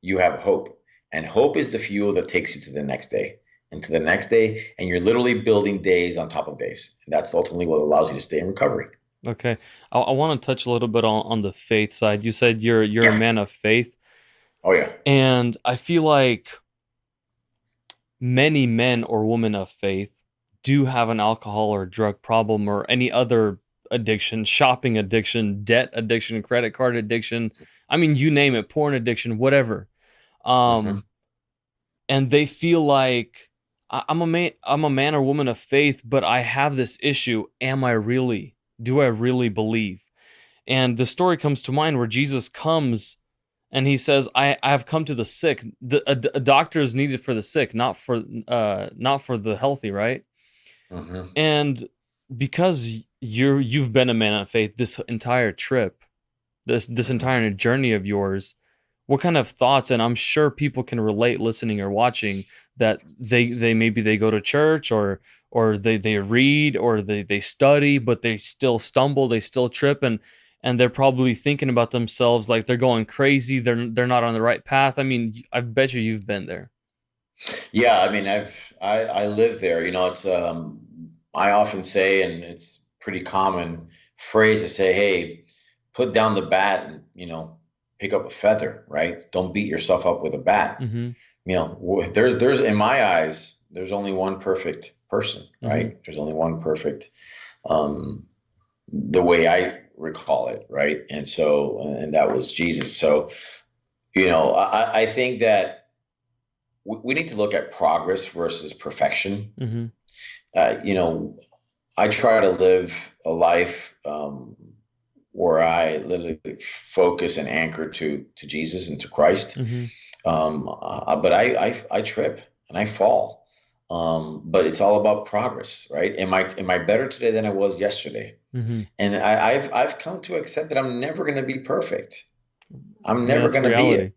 Speaker 2: You have hope, and hope is the fuel that takes you to the next day and to the next day, and you're literally building days on top of days. And that's ultimately what allows you to stay in recovery.
Speaker 1: Okay. I want to touch a little bit on the faith side. You said you're a
Speaker 2: Yeah.
Speaker 1: man of faith,
Speaker 2: Oh yeah.
Speaker 1: and I feel like many men or women of faith do have an alcohol or drug problem or any other addiction, shopping addiction, debt addiction, credit card addiction. I mean, you name it, porn addiction, whatever.
Speaker 2: Hmm.
Speaker 1: Um, and they feel like I'm a man or woman of faith, but I have this issue. Am I really? Do I really believe? And the story comes to mind where Jesus comes and he says, I have come to the sick. A doctor is needed for the sick, not for the healthy, right?
Speaker 2: Hmm.
Speaker 1: And because you've been a man of faith this entire trip, this
Speaker 2: Hmm.
Speaker 1: entire journey of yours, what kind of thoughts, and I'm sure people can relate listening or watching, that they maybe they go to church or they read or they study, but they still stumble, they still trip, and they're probably thinking about themselves like they're going crazy, they're not on the right path. I mean, I bet you've been there.
Speaker 2: Yeah, I mean, I live there. It's I often say, and it's pretty common phrase to say, "Hey, put down the bat and pick up a feather." Right? Don't beat yourself up with a bat.
Speaker 1: Mhm.
Speaker 2: There's in my eyes, there's only one perfect person.
Speaker 1: Mhm.
Speaker 2: Right? There's only one perfect, um, the way I recall it. Right? And that was Jesus. So I think that we need to look at progress versus perfection.
Speaker 1: Mhm.
Speaker 2: uh, you know, I try to live a life where I literally focus and anchor to Jesus and to Christ.
Speaker 1: Mhm.
Speaker 2: But I trip and I fall. But it's all about progress, right? Am I better today than I was yesterday?
Speaker 1: Mhm.
Speaker 2: And I've come to accept that I'm never going to be perfect. I'm
Speaker 1: I mean,
Speaker 2: never
Speaker 1: that's
Speaker 2: going to be it.
Speaker 1: reality.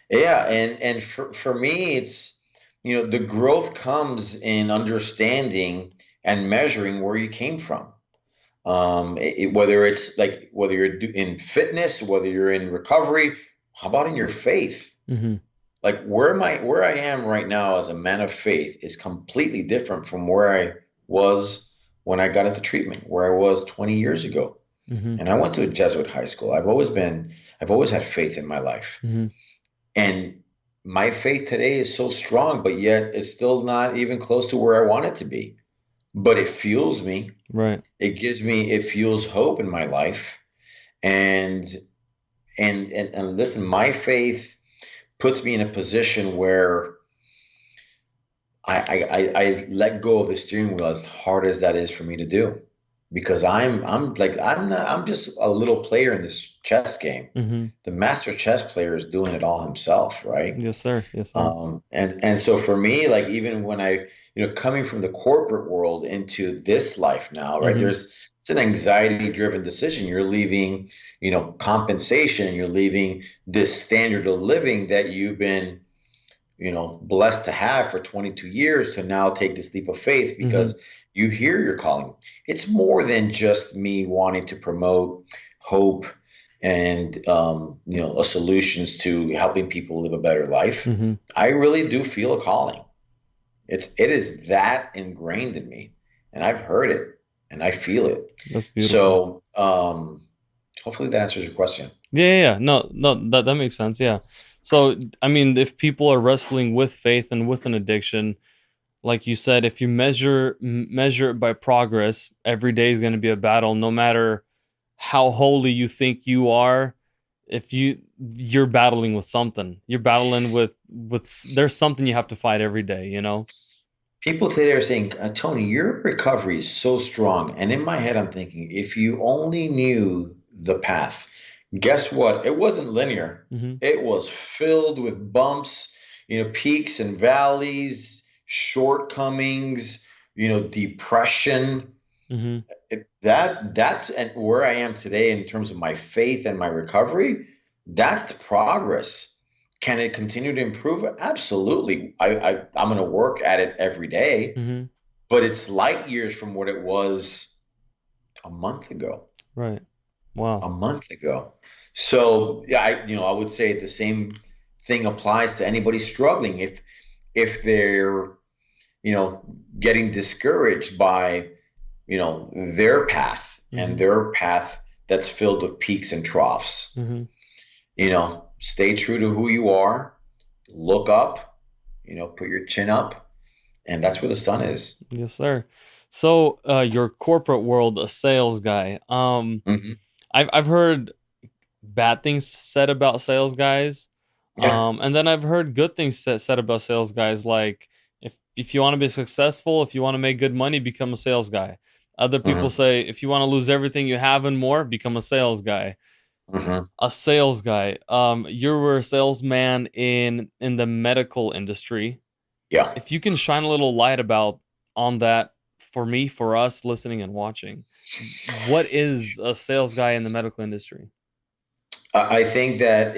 Speaker 2: Yeah, and for me, it's the growth comes in understanding and measuring where you came from. Whether it's like whether you're in fitness, whether you're in recovery, how about in your faith?
Speaker 1: Mhm.
Speaker 2: Like where I am right now as a man of faith is completely different from where I was when I got into treatment, where I was 20 years ago.
Speaker 1: Mhm.
Speaker 2: And I went to a Jesuit high school. I've always had faith in my life.
Speaker 1: Mhm.
Speaker 2: And my faith today is so strong, but yet it's still not even close to where I want it to be. But it fuels me.
Speaker 1: Right.
Speaker 2: It fuels hope in my life. And and listen, my faith puts me in a position where I let go of the steering wheel as hard as that is for me to do. Because I'm just a little player in this chess game.
Speaker 1: Mhm.
Speaker 2: The master chess player is doing it all himself, right?
Speaker 1: Yes, sir. Yes, sir.
Speaker 2: And so for me, like even when I, coming from the corporate world into this life now, right?
Speaker 1: Mhm.
Speaker 2: There's it's an anxiety driven decision. You're leaving, compensation, you're leaving this standard of living that you've been, blessed to have for 22 years to now take this leap of faith
Speaker 1: Mm-hmm.
Speaker 2: because you hear your calling. It's more than just me wanting to promote hope and, solutions to helping people live a better life.
Speaker 1: Mm-hmm.
Speaker 2: I really do feel a calling. It is that ingrained in me, and I've heard it and I feel it.
Speaker 1: That's beautiful.
Speaker 2: So hopefully that answers your question.
Speaker 1: Yeah, yeah, yeah. No, no, that makes sense. Yeah. So, I mean, if people are wrestling with faith and with an addiction, like you said, if you measure it by progress, every day is going to be a battle, no matter how holy you think you are. If you're battling with something, you're battling with there's something you have to fight every day, you know?
Speaker 2: People today are saying, Tony, your recovery is so strong. And in my head, I'm thinking, if you only knew the path, guess what? It wasn't linear.
Speaker 1: Mm-hmm.
Speaker 2: It was filled with bumps, peaks and valleys, shortcomings, depression.
Speaker 1: Mm-hmm.
Speaker 2: That's and where I am today in terms of my faith and my recovery. That's the progress. Can it continue to improve? Absolutely. I'm going to work at it every day,
Speaker 1: Mm-hmm.
Speaker 2: but it's light years from what it was a month ago.
Speaker 1: Right. Wow.
Speaker 2: A month ago. So yeah, I would say the same thing applies to anybody struggling. If they're getting discouraged by their path and
Speaker 1: Mm-hmm.
Speaker 2: their path that's filled with peaks and troughs.
Speaker 1: Mm-hmm.
Speaker 2: Stay true to who you are, look up, put your chin up, and that's where the sun is.
Speaker 1: Yes, sir. So, your corporate world, a sales guy.
Speaker 2: Hmm.
Speaker 1: I've heard bad things said about sales guys.
Speaker 2: Yeah.
Speaker 1: And then I've heard good things said about sales guys, like if you want to be successful, if you want to make good money, become a sales guy. Other people
Speaker 2: Hmm.
Speaker 1: say if you want to lose everything you have and more, become a sales guy.
Speaker 2: Hmm.
Speaker 1: A sales guy. You were a salesman in the medical industry.
Speaker 2: Yeah.
Speaker 1: If you can shine a little light about on that for me, for us listening and watching, what is a sales guy in the medical industry?
Speaker 2: I think that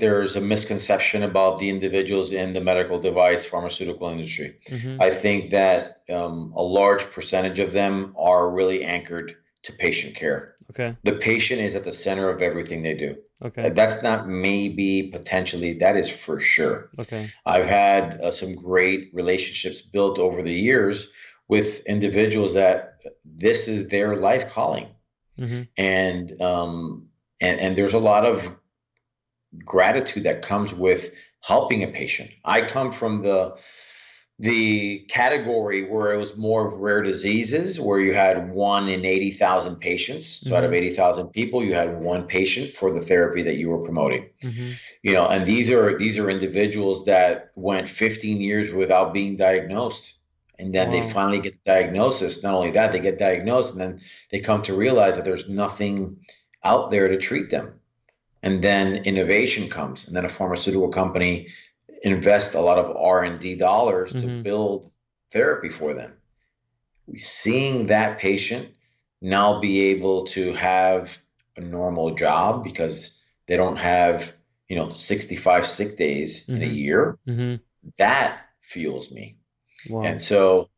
Speaker 2: there's a misconception about the individuals in the medical device pharmaceutical industry.
Speaker 1: Mm-hmm.
Speaker 2: I think that a large percentage of them are really anchored to patient care.
Speaker 1: Okay.
Speaker 2: The patient is at the center of everything they do.
Speaker 1: Okay.
Speaker 2: That's not maybe potentially, that is for sure.
Speaker 1: Okay.
Speaker 2: I've had some great relationships built over the years with individuals that this is their life calling,
Speaker 1: Mm-hmm.
Speaker 2: and there's a lot of gratitude that comes with helping a patient. I come from the category where it was more of rare diseases, where you had one in 80,000 patients. So out of
Speaker 1: Mm-hmm.
Speaker 2: 80,000 people, you had one patient for the therapy that you were promoting.
Speaker 1: Mm-hmm.
Speaker 2: And these are individuals that went 15 years without being diagnosed. And then they
Speaker 1: Wow.
Speaker 2: finally get the diagnosis. Not only that, they get diagnosed and then they come to realize that there's nothing out there to treat them. And then innovation comes, and then a pharmaceutical company invests a lot of R&D dollars to
Speaker 1: Mm-hmm.
Speaker 2: build therapy for them. Seeing that patient now be able to have a normal job because they don't have 65 sick days in a
Speaker 1: Mm-hmm.
Speaker 2: year,
Speaker 1: Mm-hmm.
Speaker 2: that fuels me. And
Speaker 1: Wow.
Speaker 2: so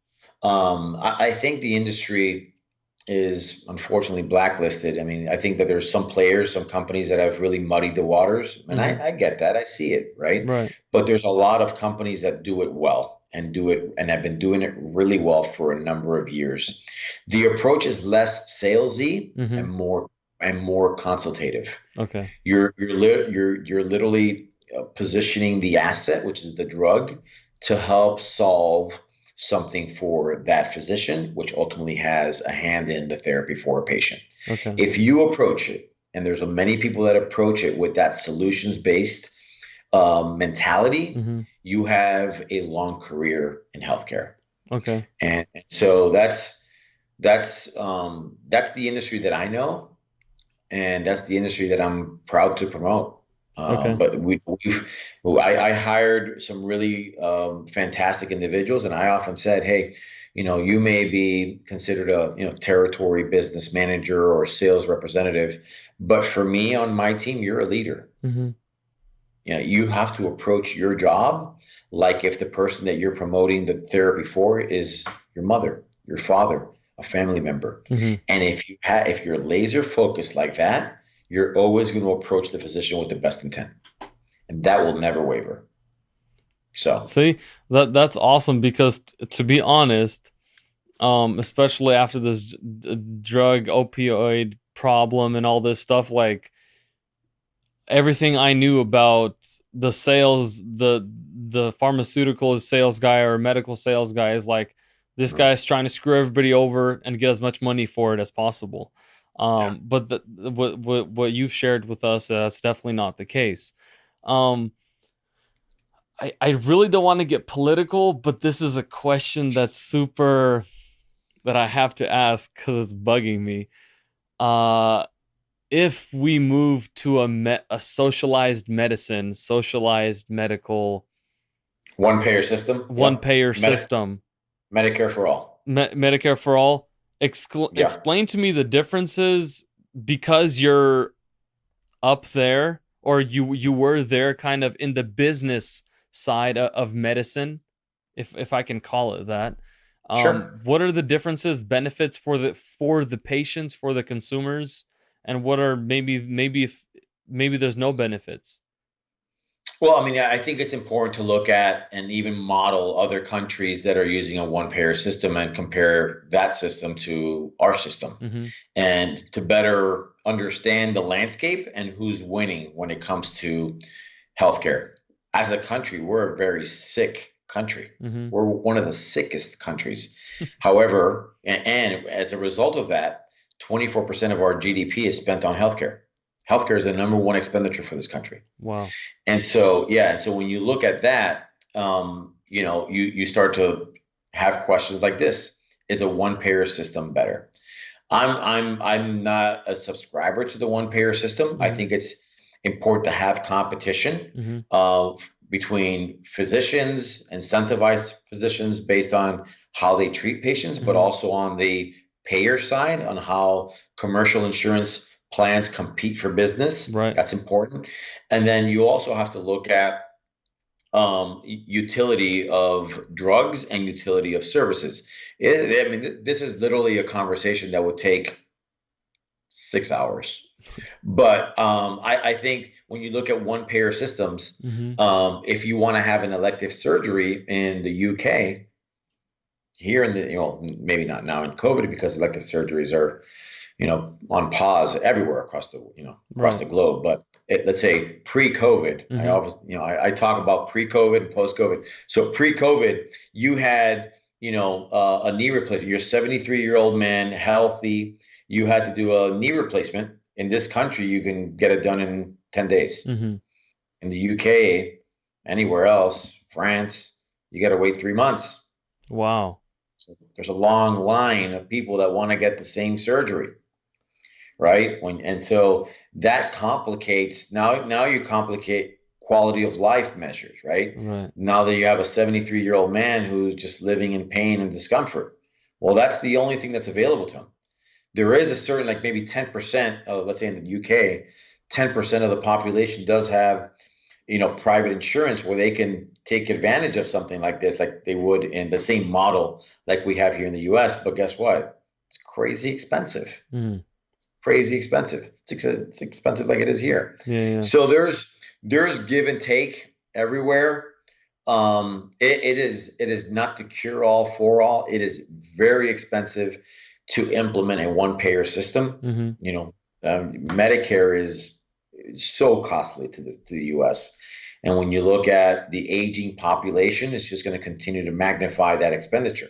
Speaker 2: I think the industry is unfortunately blacklisted. I mean, I think that there's some players, some companies that have really muddied the waters, and
Speaker 1: Mm-hmm.
Speaker 2: I get that. I see it, right?
Speaker 1: Right.
Speaker 2: But there's a lot of companies that do it well and do it and have been doing it really well for a number of years. The approach is less salesy
Speaker 1: Mm-hmm.
Speaker 2: and more consultative.
Speaker 1: Okay.
Speaker 2: You're literally positioning the asset, which is the drug, to help solve something for that physician, which ultimately has a hand in the therapy for a patient.
Speaker 1: Okay.
Speaker 2: If you approach it, and there's many people that approach it with that solutions based mentality,
Speaker 1: Mm-hmm.
Speaker 2: you have a long career in healthcare.
Speaker 1: Okay.
Speaker 2: And so that's the industry that I know, and that's the industry that I'm proud to promote.
Speaker 1: Okay.
Speaker 2: But I hired some really fantastic individuals, and I often said, hey, you may be considered a territory business manager or sales representative, but for me on my team, you're a leader.
Speaker 1: Mm-hmm.
Speaker 2: You have to approach your job like if the person that you're promoting the therapy for is your mother, your father, a family member.
Speaker 1: Mm-hmm.
Speaker 2: And if you're laser focused like that, you're always going to approach the physician with the best intent, and that will never waver. So
Speaker 1: See, that's awesome because to be honest, especially after this drug opioid problem and all this stuff, like everything I knew about the sales, the pharmaceutical sales guy or medical sales guy is like this guy's trying to screw everybody over and get as much money for it as possible.
Speaker 2: yeah.
Speaker 1: But what you've shared with us, that's definitely not the case. Um, I really don't want to get political, but this is a question that's super that I have to ask because it's bugging me. Uh, if we move to a socialized medicine, socialized medical,
Speaker 2: One payer system.
Speaker 1: one
Speaker 2: Yep.
Speaker 1: payer system,
Speaker 2: Medicare for all.
Speaker 1: Medicare for all,
Speaker 2: Yeah.
Speaker 1: explain to me the differences because you're up there or you were there kind of in the business side of medicine, if I can call it that.
Speaker 2: Sure.
Speaker 1: What are the differences, benefits for the patients, for the consumers, and what are maybe if maybe there's no benefits?
Speaker 2: Well, I mean, I think it's important to look at and even model other countries that are using a one payer system and compare that system to our system
Speaker 1: Mm-hmm.
Speaker 2: and to better understand the landscape and who's winning when it comes to healthcare. As a country, we're a very sick country.
Speaker 1: Mm-hmm.
Speaker 2: We're one of the sickest countries. However, and as a result of that, 24% of our GDP is spent on healthcare. Healthcare is the number one expenditure for this country.
Speaker 1: Wow.
Speaker 2: And so, yeah, so when you look at that, you start to have questions like this: is a one payer system better? I'm not a subscriber to the one payer system. I
Speaker 1: Mm-hmm.
Speaker 2: think it's important to have competition
Speaker 1: Mm-hmm.
Speaker 2: between physicians, incentivized physicians based on how they treat patients, but
Speaker 1: Mm-hmm.
Speaker 2: also on the payer side on how commercial insurance plans compete for business.
Speaker 1: Right.
Speaker 2: That's important. And then you also have to look at utility of drugs and utility of services. I mean, this is literally a conversation that would take 6 hours. But I think when you look at one payer systems,
Speaker 1: Mm-hmm.
Speaker 2: if you want to have an elective surgery in the UK, here in the, maybe not now in COVID because elective surgeries are, on pause everywhere across
Speaker 1: Right.
Speaker 2: the globe. But let's say pre-COVID, I
Speaker 1: Mm-hmm.
Speaker 2: always, I talk about pre-COVID and post-COVID. So pre-COVID, you had, a knee replacement. You're a 73-year-old man, healthy. You had to do a knee replacement. In this country, you can get it done in 10 days.
Speaker 1: Mm-hmm.
Speaker 2: In the UK, anywhere else, France, you got to wait 3 months.
Speaker 1: Wow.
Speaker 2: So there's a long line of people that want to get the same surgery, right? And so that complicates now you complicate quality of life measures, right?
Speaker 1: Right.
Speaker 2: Now that you have a 73-year-old man who's just living in pain and discomfort. Well, that's the only thing that's available to him. There is a certain, like maybe 10% of, let's say in the UK, 10% of the population does have, private insurance where they can take advantage of something like this, like they would in the same model like we have here in the US. But guess what? It's crazy expensive.
Speaker 1: Mm-hmm.
Speaker 2: Crazy expensive. It's expensive like it is here.
Speaker 1: Yeah. Yeah.
Speaker 2: So there's give and take everywhere. It is not the cure all for all. It is very expensive to implement a one payer system.
Speaker 1: Mm-hmm.
Speaker 2: Medicare is so costly to the U.S. And when you look at the aging population, it's just going to continue to magnify that expenditure.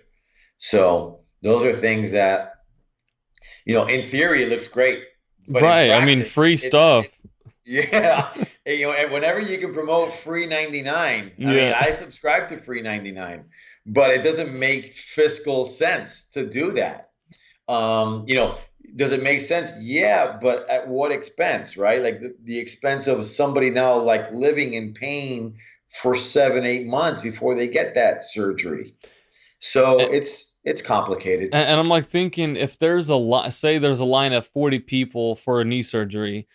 Speaker 2: So those are things that, in theory, it looks great, but in
Speaker 1: Right. I mean,
Speaker 2: practice,
Speaker 1: free stuff.
Speaker 2: yeah, and whenever you can promote free 99, I mean,
Speaker 1: Yeah.
Speaker 2: I subscribe to free 99, but it doesn't make fiscal sense to do that. Um, you know, Does it make sense? Yeah, but at what expense, right? Like the expense of somebody now like living in pain for 7, 8 months before they get that surgery. So
Speaker 1: And,
Speaker 2: it's complicated.
Speaker 1: and I'm like thinking, if there's a say there's a line of 40 people for a knee surgery,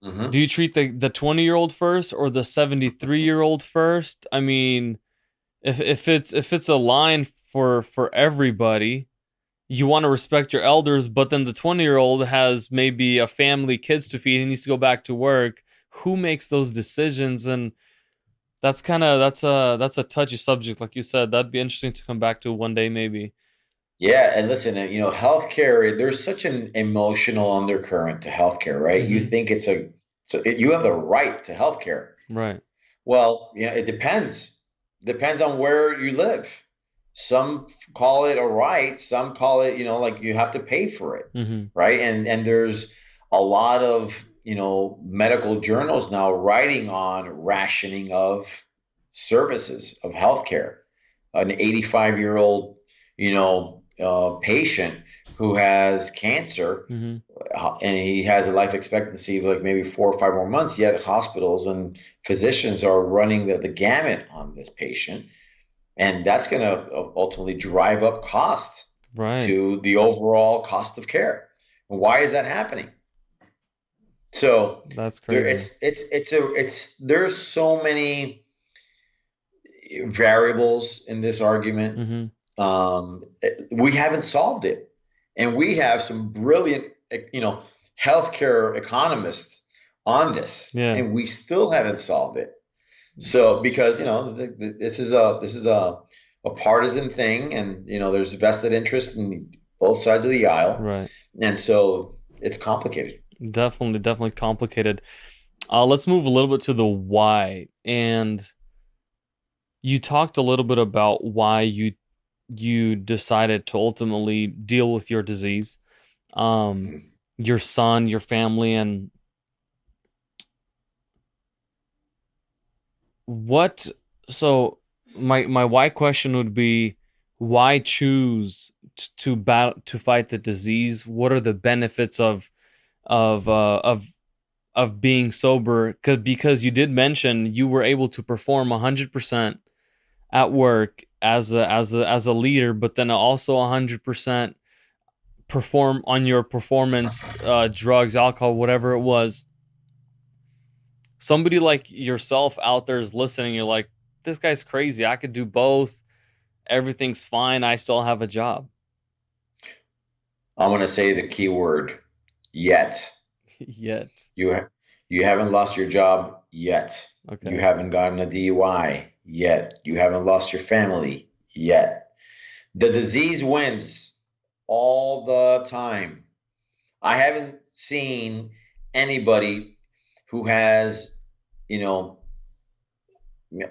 Speaker 1: do
Speaker 2: Hmm.
Speaker 1: you treat the 20-year-old first or the 73-year-old first? I mean, if it's a line for everybody, you want to respect your elders, but then the 20-year-old has maybe a family, kids to feed, he needs to go back to work. Who makes those decisions? And that's a touchy subject, like you said. That'd be interesting to come back to one day, maybe.
Speaker 2: Yeah, and listen, healthcare, there's such an emotional undercurrent to healthcare, right? You
Speaker 1: Mm-hmm.
Speaker 2: think you have the right to healthcare.
Speaker 1: Right.
Speaker 2: Well, it depends. Depends on where you live. Some call it a right, some call it, like you have to pay for it,
Speaker 1: Mm-hmm.
Speaker 2: right? And there's a lot of, medical journals now writing on rationing of services of healthcare. An 85-year-old, patient who has cancer,
Speaker 1: Mm-hmm.
Speaker 2: and he has a life expectancy of like maybe 4 or 5 more months, yet hospitals and physicians are running the gamut on this patient. And that's going to ultimately drive up costs
Speaker 1: Right.
Speaker 2: to the overall cost of care. And why is that happening? So
Speaker 1: That's
Speaker 2: there,
Speaker 1: crazy.
Speaker 2: there's so many variables in this argument.
Speaker 1: Mm-hmm.
Speaker 2: We haven't solved it, and we have some brilliant, healthcare economists on this,
Speaker 1: Yeah.
Speaker 2: and we still haven't solved it. So because this is a partisan thing, and there's vested interest in both sides of the aisle,
Speaker 1: Right.
Speaker 2: and so it's complicated.
Speaker 1: Definitely complicated. Let's move a little bit to the why. And you talked a little bit about why you decided to ultimately deal with your disease, um, your son, your family, and what. So my why question would be, why choose to fight the disease? What are the benefits of uh, of of being sober? Because you did mention you were able to perform 100% at work as a leader, but then also 100% perform on your performance drugs, alcohol, whatever it was. Somebody like yourself out there is listening. You're like, this guy's crazy. I could do both. Everything's fine. I still have a job.
Speaker 2: I'm going to say the key word, yet.
Speaker 1: Yet.
Speaker 2: You you haven't lost your job yet. You
Speaker 1: Okay.
Speaker 2: haven't gotten a DUI yet. You haven't lost your family yet. The disease wins all the time. I haven't seen anybody who has, you know,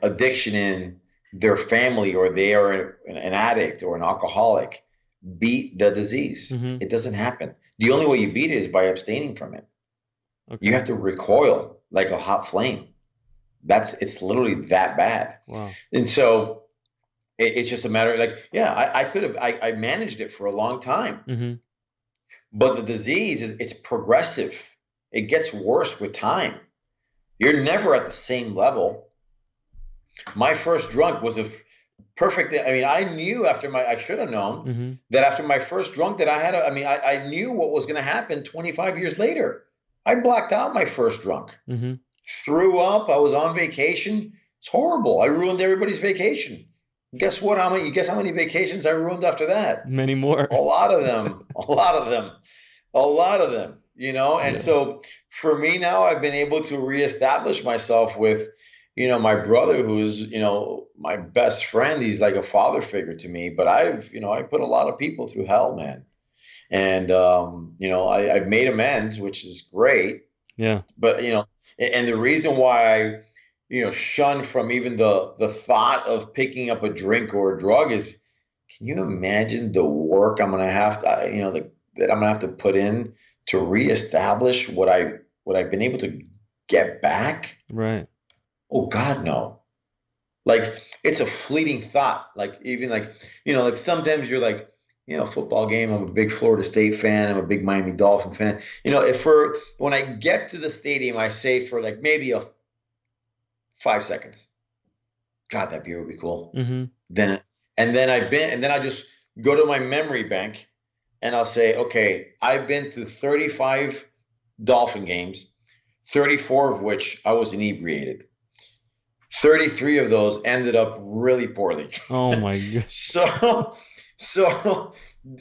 Speaker 2: addiction in their family, or they are an addict or an alcoholic, beat the disease.
Speaker 1: Mm-hmm.
Speaker 2: It doesn't happen. The only way you beat it is by abstaining from it. You
Speaker 1: Okay.
Speaker 2: have to recoil like a hot flame. It's literally that bad.
Speaker 1: Wow.
Speaker 2: And so it's just a matter of like, yeah, I could have, I managed it for a long time,
Speaker 1: Mm-hmm.
Speaker 2: but the disease it's progressive. It gets worse with time. You're never at the same level. My first drunk was perfect. I mean, I should have known
Speaker 1: Mm-hmm.
Speaker 2: that after my first drunk that I knew what was going to happen 25 years later. I blacked out my first drunk,
Speaker 1: Mm-hmm.
Speaker 2: threw up. I was on vacation. It's horrible. I ruined everybody's vacation. Guess what? Guess how many vacations I ruined after that?
Speaker 1: Many more.
Speaker 2: A lot of them. A lot of them. A lot of them. And
Speaker 1: Yeah.
Speaker 2: so for me now, I've been able to reestablish myself with, my brother, who is, my best friend. He's like a father figure to me. But I put a lot of people through hell, man. And I've made amends, which is great.
Speaker 1: Yeah.
Speaker 2: But and the reason why I shun from even the thought of picking up a drink or a drug is, can you imagine the work I'm gonna have to that I'm gonna have to put in to reestablish what I've been able to get back?
Speaker 1: Right.
Speaker 2: Oh God, no. Like, it's a fleeting thought. Like, even like, like sometimes you're like, football game. I'm a big Florida State fan. I'm a big Miami Dolphin fan. If for when I get to the stadium, I say for like maybe a 5 seconds, God, that beer would be cool.
Speaker 1: Mm-hmm.
Speaker 2: Then and then I just go to my memory bank and I'll say, okay, I've been through 35 Dolphin games, 34 of which I was inebriated. 33 of those ended up really poorly.
Speaker 1: Oh my god.
Speaker 2: so so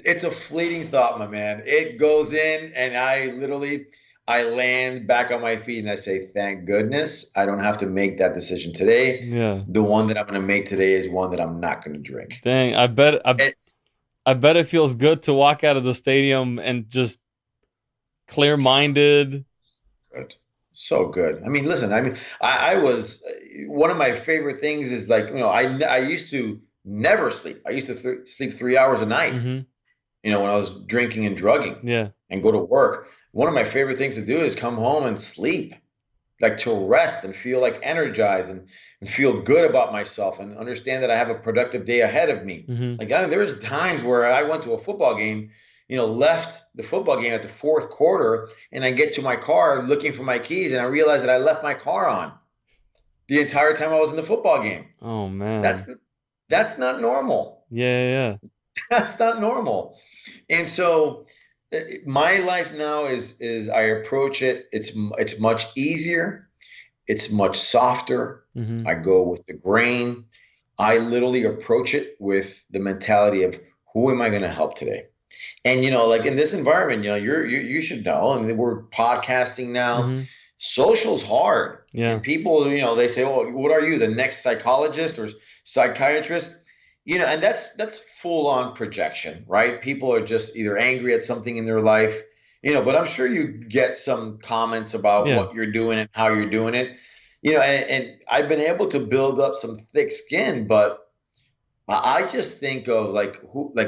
Speaker 2: it's a fleeting thought, my man. It goes in and I land back on my feet and I say, thank goodness I don't have to make that decision today.
Speaker 1: Yeah.
Speaker 2: The one that I'm going to make today is one that I'm not going to drink.
Speaker 1: Dang.
Speaker 2: And
Speaker 1: I bet it feels good to walk out of the stadium and just clear-minded.
Speaker 2: good. So good. I mean, listen, I was one of my favorite things is like, I used to never sleep. I used to sleep 3 hours a night,
Speaker 1: Mm-hmm.
Speaker 2: when I was drinking and drugging
Speaker 1: Yeah.
Speaker 2: and go to work. One of my favorite things to do is come home and sleep, like to rest and feel like energized and feel good about myself and understand that I have a productive day ahead of me.
Speaker 1: Mm-hmm.
Speaker 2: Like there's times where I went to a football game, left the football game at the fourth quarter, and I get to my car looking for my keys, and I realize that I left my car on the entire time I was in the football game.
Speaker 1: Oh
Speaker 2: That's
Speaker 1: man.
Speaker 2: that's not normal.
Speaker 1: Yeah, yeah,
Speaker 2: That's not normal. And so my life now is I approach it. It's much easier. It's much softer.
Speaker 1: yeah. Mm-hmm.
Speaker 2: I go with the grain. I literally approach it with the mentality of who am I going to help today? And like in this environment, you should know. I mean, we're podcasting now.
Speaker 1: Mm-hmm.
Speaker 2: Social's hard,
Speaker 1: Yeah.
Speaker 2: and people, they say, "Well, what are you, the next psychologist or psychiatrist?" And that's full on projection, right? People are just either angry at something in their life, but I'm sure you get some comments about
Speaker 1: Yeah.
Speaker 2: what you're doing and how you're doing it, and I've been able to build up some thick skin, but I just think of like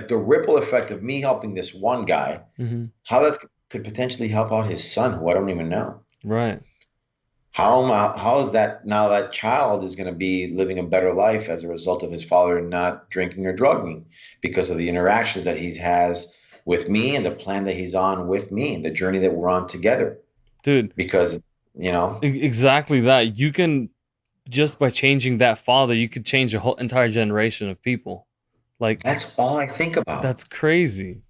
Speaker 2: the ripple effect of me helping this one guy,
Speaker 1: Mm-hmm.
Speaker 2: how that could potentially help out his son, who I don't even know.
Speaker 1: Right.
Speaker 2: How is that now that child is going to be living a better life as a result of his father not drinking or drugging because of the interactions that he has with me and the plan that he's on with me and the journey that we're on together.
Speaker 1: Dude,
Speaker 2: Because, you know,
Speaker 1: exactly that. You can just by changing that father, you could change a whole entire generation of people. Like
Speaker 2: that's all I think about.
Speaker 1: that's crazy.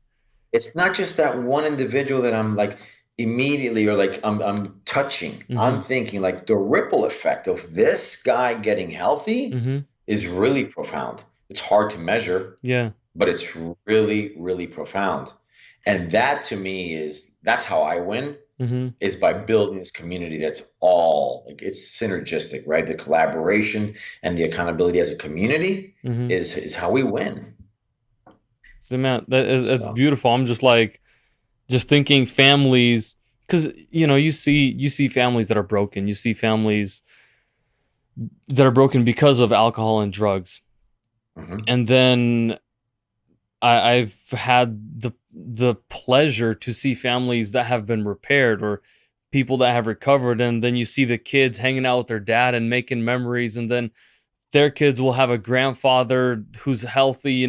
Speaker 2: It's not just that one individual that I'm like immediately or like I'm touching. I'm
Speaker 1: Mm-hmm.
Speaker 2: thinking like the ripple effect of this guy getting healthy
Speaker 1: Mm-hmm.
Speaker 2: is really profound. It's hard to measure,
Speaker 1: Yeah.
Speaker 2: but it's really, really profound. And that to me that's how I win
Speaker 1: Mm-hmm.
Speaker 2: is by building this community that's all like it's synergistic, right? The collaboration and the accountability as a community
Speaker 1: Mm-hmm.
Speaker 2: is how we win.
Speaker 1: The man, that's
Speaker 2: So,
Speaker 1: beautiful. I'm just like just thinking families because you see families that are broken. You see families that are broken because of alcohol and drugs.
Speaker 2: mhm.
Speaker 1: And then I've had the pleasure to see families that have been repaired or people that have recovered, and then you see the kids hanging out with their dad and making memories, and then their kids will have a grandfather who's healthy,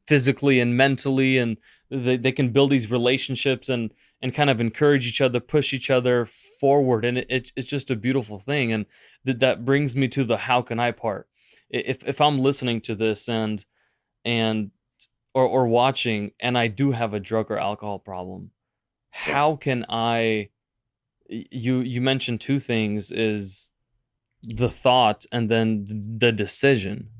Speaker 1: physically and mentally, and they can build these relationships and kind of encourage each other, push each other forward, and it's just a beautiful thing. And that brings me to the how can I part. If I'm listening to this and or watching and I do have a drug or alcohol problem,
Speaker 2: Yeah.
Speaker 1: how can I you mentioned two things is the thought and then the decision.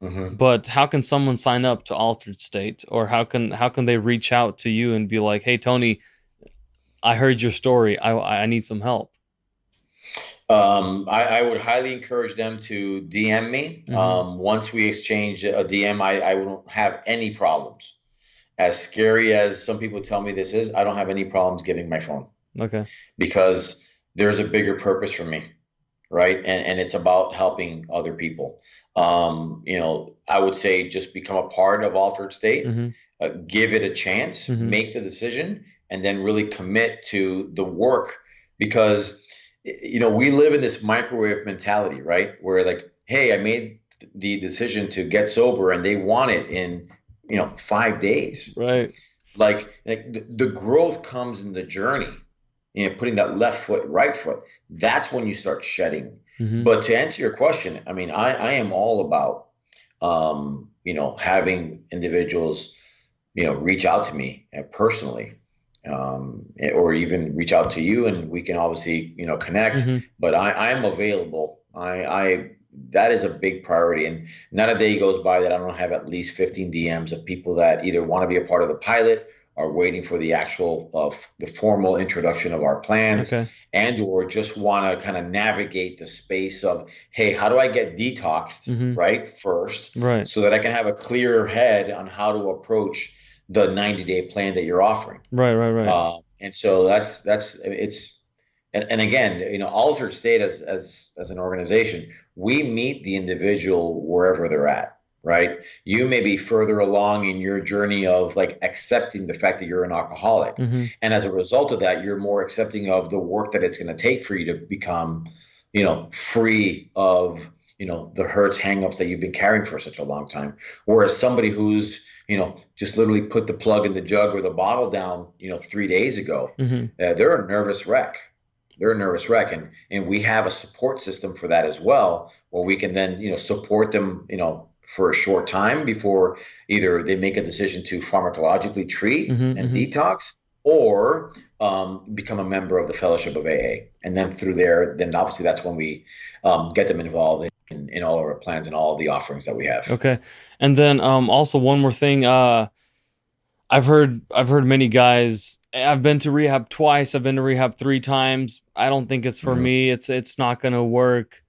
Speaker 2: Hmm.
Speaker 1: But how can someone sign up to Altered State or how can they reach out to you and be like, "Hey Tony, I heard your story. I need some help."
Speaker 2: I would highly encourage them to DM me.
Speaker 1: Mhm.
Speaker 2: Once we exchange a DM, I won't have any problems. As scary as some people tell me this is, I don't have any problems giving my phone
Speaker 1: Okay.
Speaker 2: because there's a bigger purpose for me, right? And it's about helping other people. I would say just become a part of Altered State,
Speaker 1: Mhm.
Speaker 2: give it a chance,
Speaker 1: Mhm.
Speaker 2: make the decision, and then really commit to the work because we live in this microwave mentality, right? Where like, hey, I made the decision to get sober, and they want it in 5 days.
Speaker 1: Right.
Speaker 2: Like the growth comes in the journey, putting that left foot, right foot. That's when you start shedding.
Speaker 1: Mm-hmm.
Speaker 2: But to answer your question, I mean, I am all about, having individuals, reach out to me personally, or even reach out to you, and we can obviously, connect.
Speaker 1: Mm-hmm.
Speaker 2: But I am available. That is a big priority, and not a day goes by that I don't have at least 15 DMs of people that either want to be a part of the pilot, are waiting for the actual the formal introduction of our plans,
Speaker 1: Okay.
Speaker 2: and or just want to kind of navigate the space of, hey, how do I get detoxed
Speaker 1: Mm-hmm.
Speaker 2: right first,
Speaker 1: Right.
Speaker 2: so that I can have a clearer head on how to approach the 90-day plan that you're offering.
Speaker 1: Right. Right. Right.
Speaker 2: And so that's it's and again, Altered State, as an organization, we meet the individual wherever they're at, right? You may be further along in your journey of like accepting the fact that you're an alcoholic.
Speaker 1: Mm-hmm.
Speaker 2: And as a result of that, you're more accepting of the work that it's going to take for you to become, free of, the hurts, hangups that you've been carrying for such a long time. Whereas somebody who's, just literally put the plug in the jug or the bottle down, 3 days ago,
Speaker 1: Mm-hmm.
Speaker 2: they're a nervous wreck. They're a nervous wreck, and we have a support system for that as well, where we can then, support them, for a short time before either they make a decision to pharmacologically treat
Speaker 1: Mm-hmm.
Speaker 2: and
Speaker 1: Mm-hmm.
Speaker 2: detox, or become a member of the Fellowship of AA. And then through there, then obviously that's when we get them involved in all of our plans and all of the offerings that we have.
Speaker 1: Okay. And then also one more thing. I've heard many guys. I've been to rehab twice. I've been to rehab 3 times. I don't think it's for
Speaker 2: Mhm.
Speaker 1: me. It's not gonna work.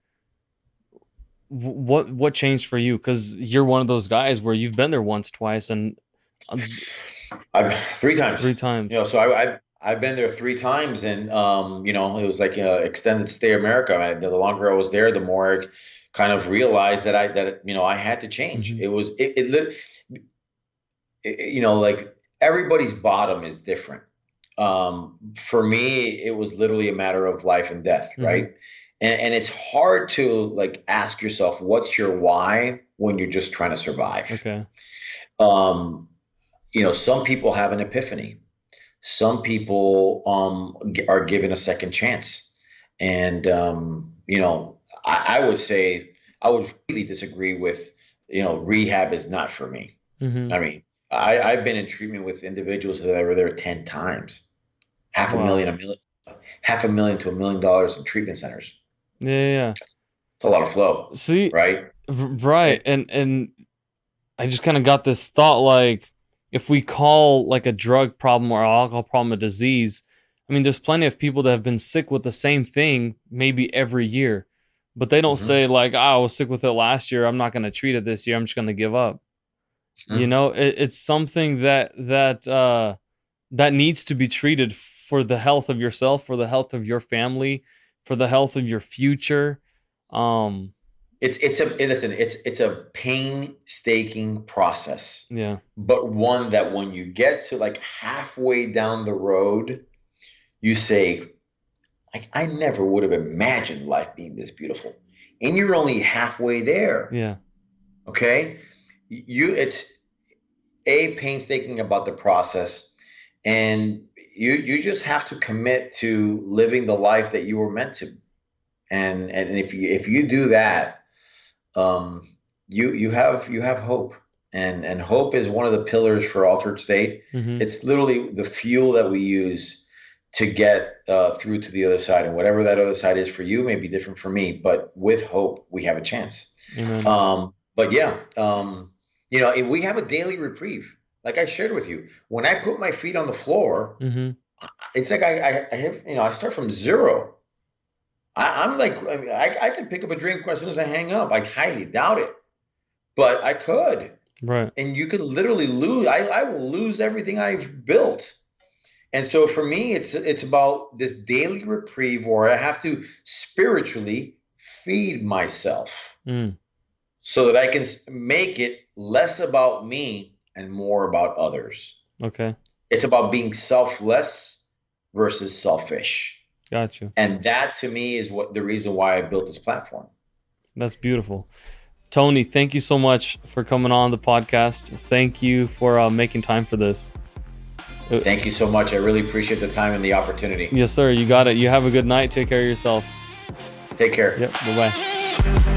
Speaker 1: What changed for you? Because you're one of those guys where you've been there once, twice, and uh,
Speaker 2: I've 3 times.
Speaker 1: 3 times.
Speaker 2: So I've been there 3 times, and it was like extended stay America. The longer I was there, the more I kind of realized that I had to change.
Speaker 1: Mm-hmm.
Speaker 2: Like everybody's bottom is different. For me, it was literally a matter of life and death,
Speaker 1: Mm-hmm.
Speaker 2: right? And it's hard to like ask yourself, what's your why when you're just trying to survive?
Speaker 1: Okay.
Speaker 2: Um, some people have an epiphany. Some people are given a second chance. And, I would say I would really disagree with, rehab is not for me.
Speaker 1: Mm-hmm.
Speaker 2: I mean, I've been in treatment with individuals that were there 10 times, half a
Speaker 1: Wow.
Speaker 2: million, a million, half a million to $1 million in treatment centers.
Speaker 1: Yeah, yeah, yeah.
Speaker 2: It's a lot of flow,
Speaker 1: See,
Speaker 2: right?
Speaker 1: right,
Speaker 2: And,
Speaker 1: and I just kind of got this thought like if we call like a drug problem or alcohol problem a disease, I mean there's plenty of people that have been sick with the same thing maybe every year. But they don't
Speaker 2: mhm,
Speaker 1: say like, "Oh, I was sick with it last year. I'm not going to treat it this year. I'm just going to give up."
Speaker 2: mhm.
Speaker 1: It's something that needs to be treated for the health of yourself, for the health of your family, for the health of your future. Um,
Speaker 2: Listen, it's a painstaking process,
Speaker 1: yeah,
Speaker 2: but one that when you get to like halfway down the road, you say, like, I never would have imagined life being this beautiful. And you're only halfway there.
Speaker 1: yeah,
Speaker 2: Okay. It's a painstaking about the process, and you just have to commit to living the life that you were meant to. And if you do that, um, you have hope, and hope is one of the pillars for Altered State.
Speaker 1: mm-hmm,
Speaker 2: It's literally the fuel that we use to get through to the other side, and whatever that other side is for you may be different for me. But with hope, we have a chance.
Speaker 1: amen,
Speaker 2: But yeah, if we have a daily reprieve. Like I shared with you, when I put my feet on the floor,
Speaker 1: mm-hmm,
Speaker 2: it's like I have, I start from zero. I'm like, I mean, I can pick up a drink as soon as I hang up. I highly doubt it, but I could.
Speaker 1: right,
Speaker 2: And you could literally lose. I will lose everything I've built. And so for me, it's about this daily reprieve where I have to spiritually feed myself
Speaker 1: mm,
Speaker 2: so that I can make it less about me and more about others.
Speaker 1: okay,
Speaker 2: It's about being selfless versus selfish.
Speaker 1: got you.
Speaker 2: And that to me is what the reason why I built this platform.
Speaker 1: That's beautiful. Tony, thank you so much for coming on the podcast. Thank you for making time for this.
Speaker 2: Thank you so much. I really appreciate the time and the opportunity.
Speaker 1: Yes, sir. You got it. You have a good night. Take care of yourself.
Speaker 2: Take care.
Speaker 1: Yep. Bye-bye.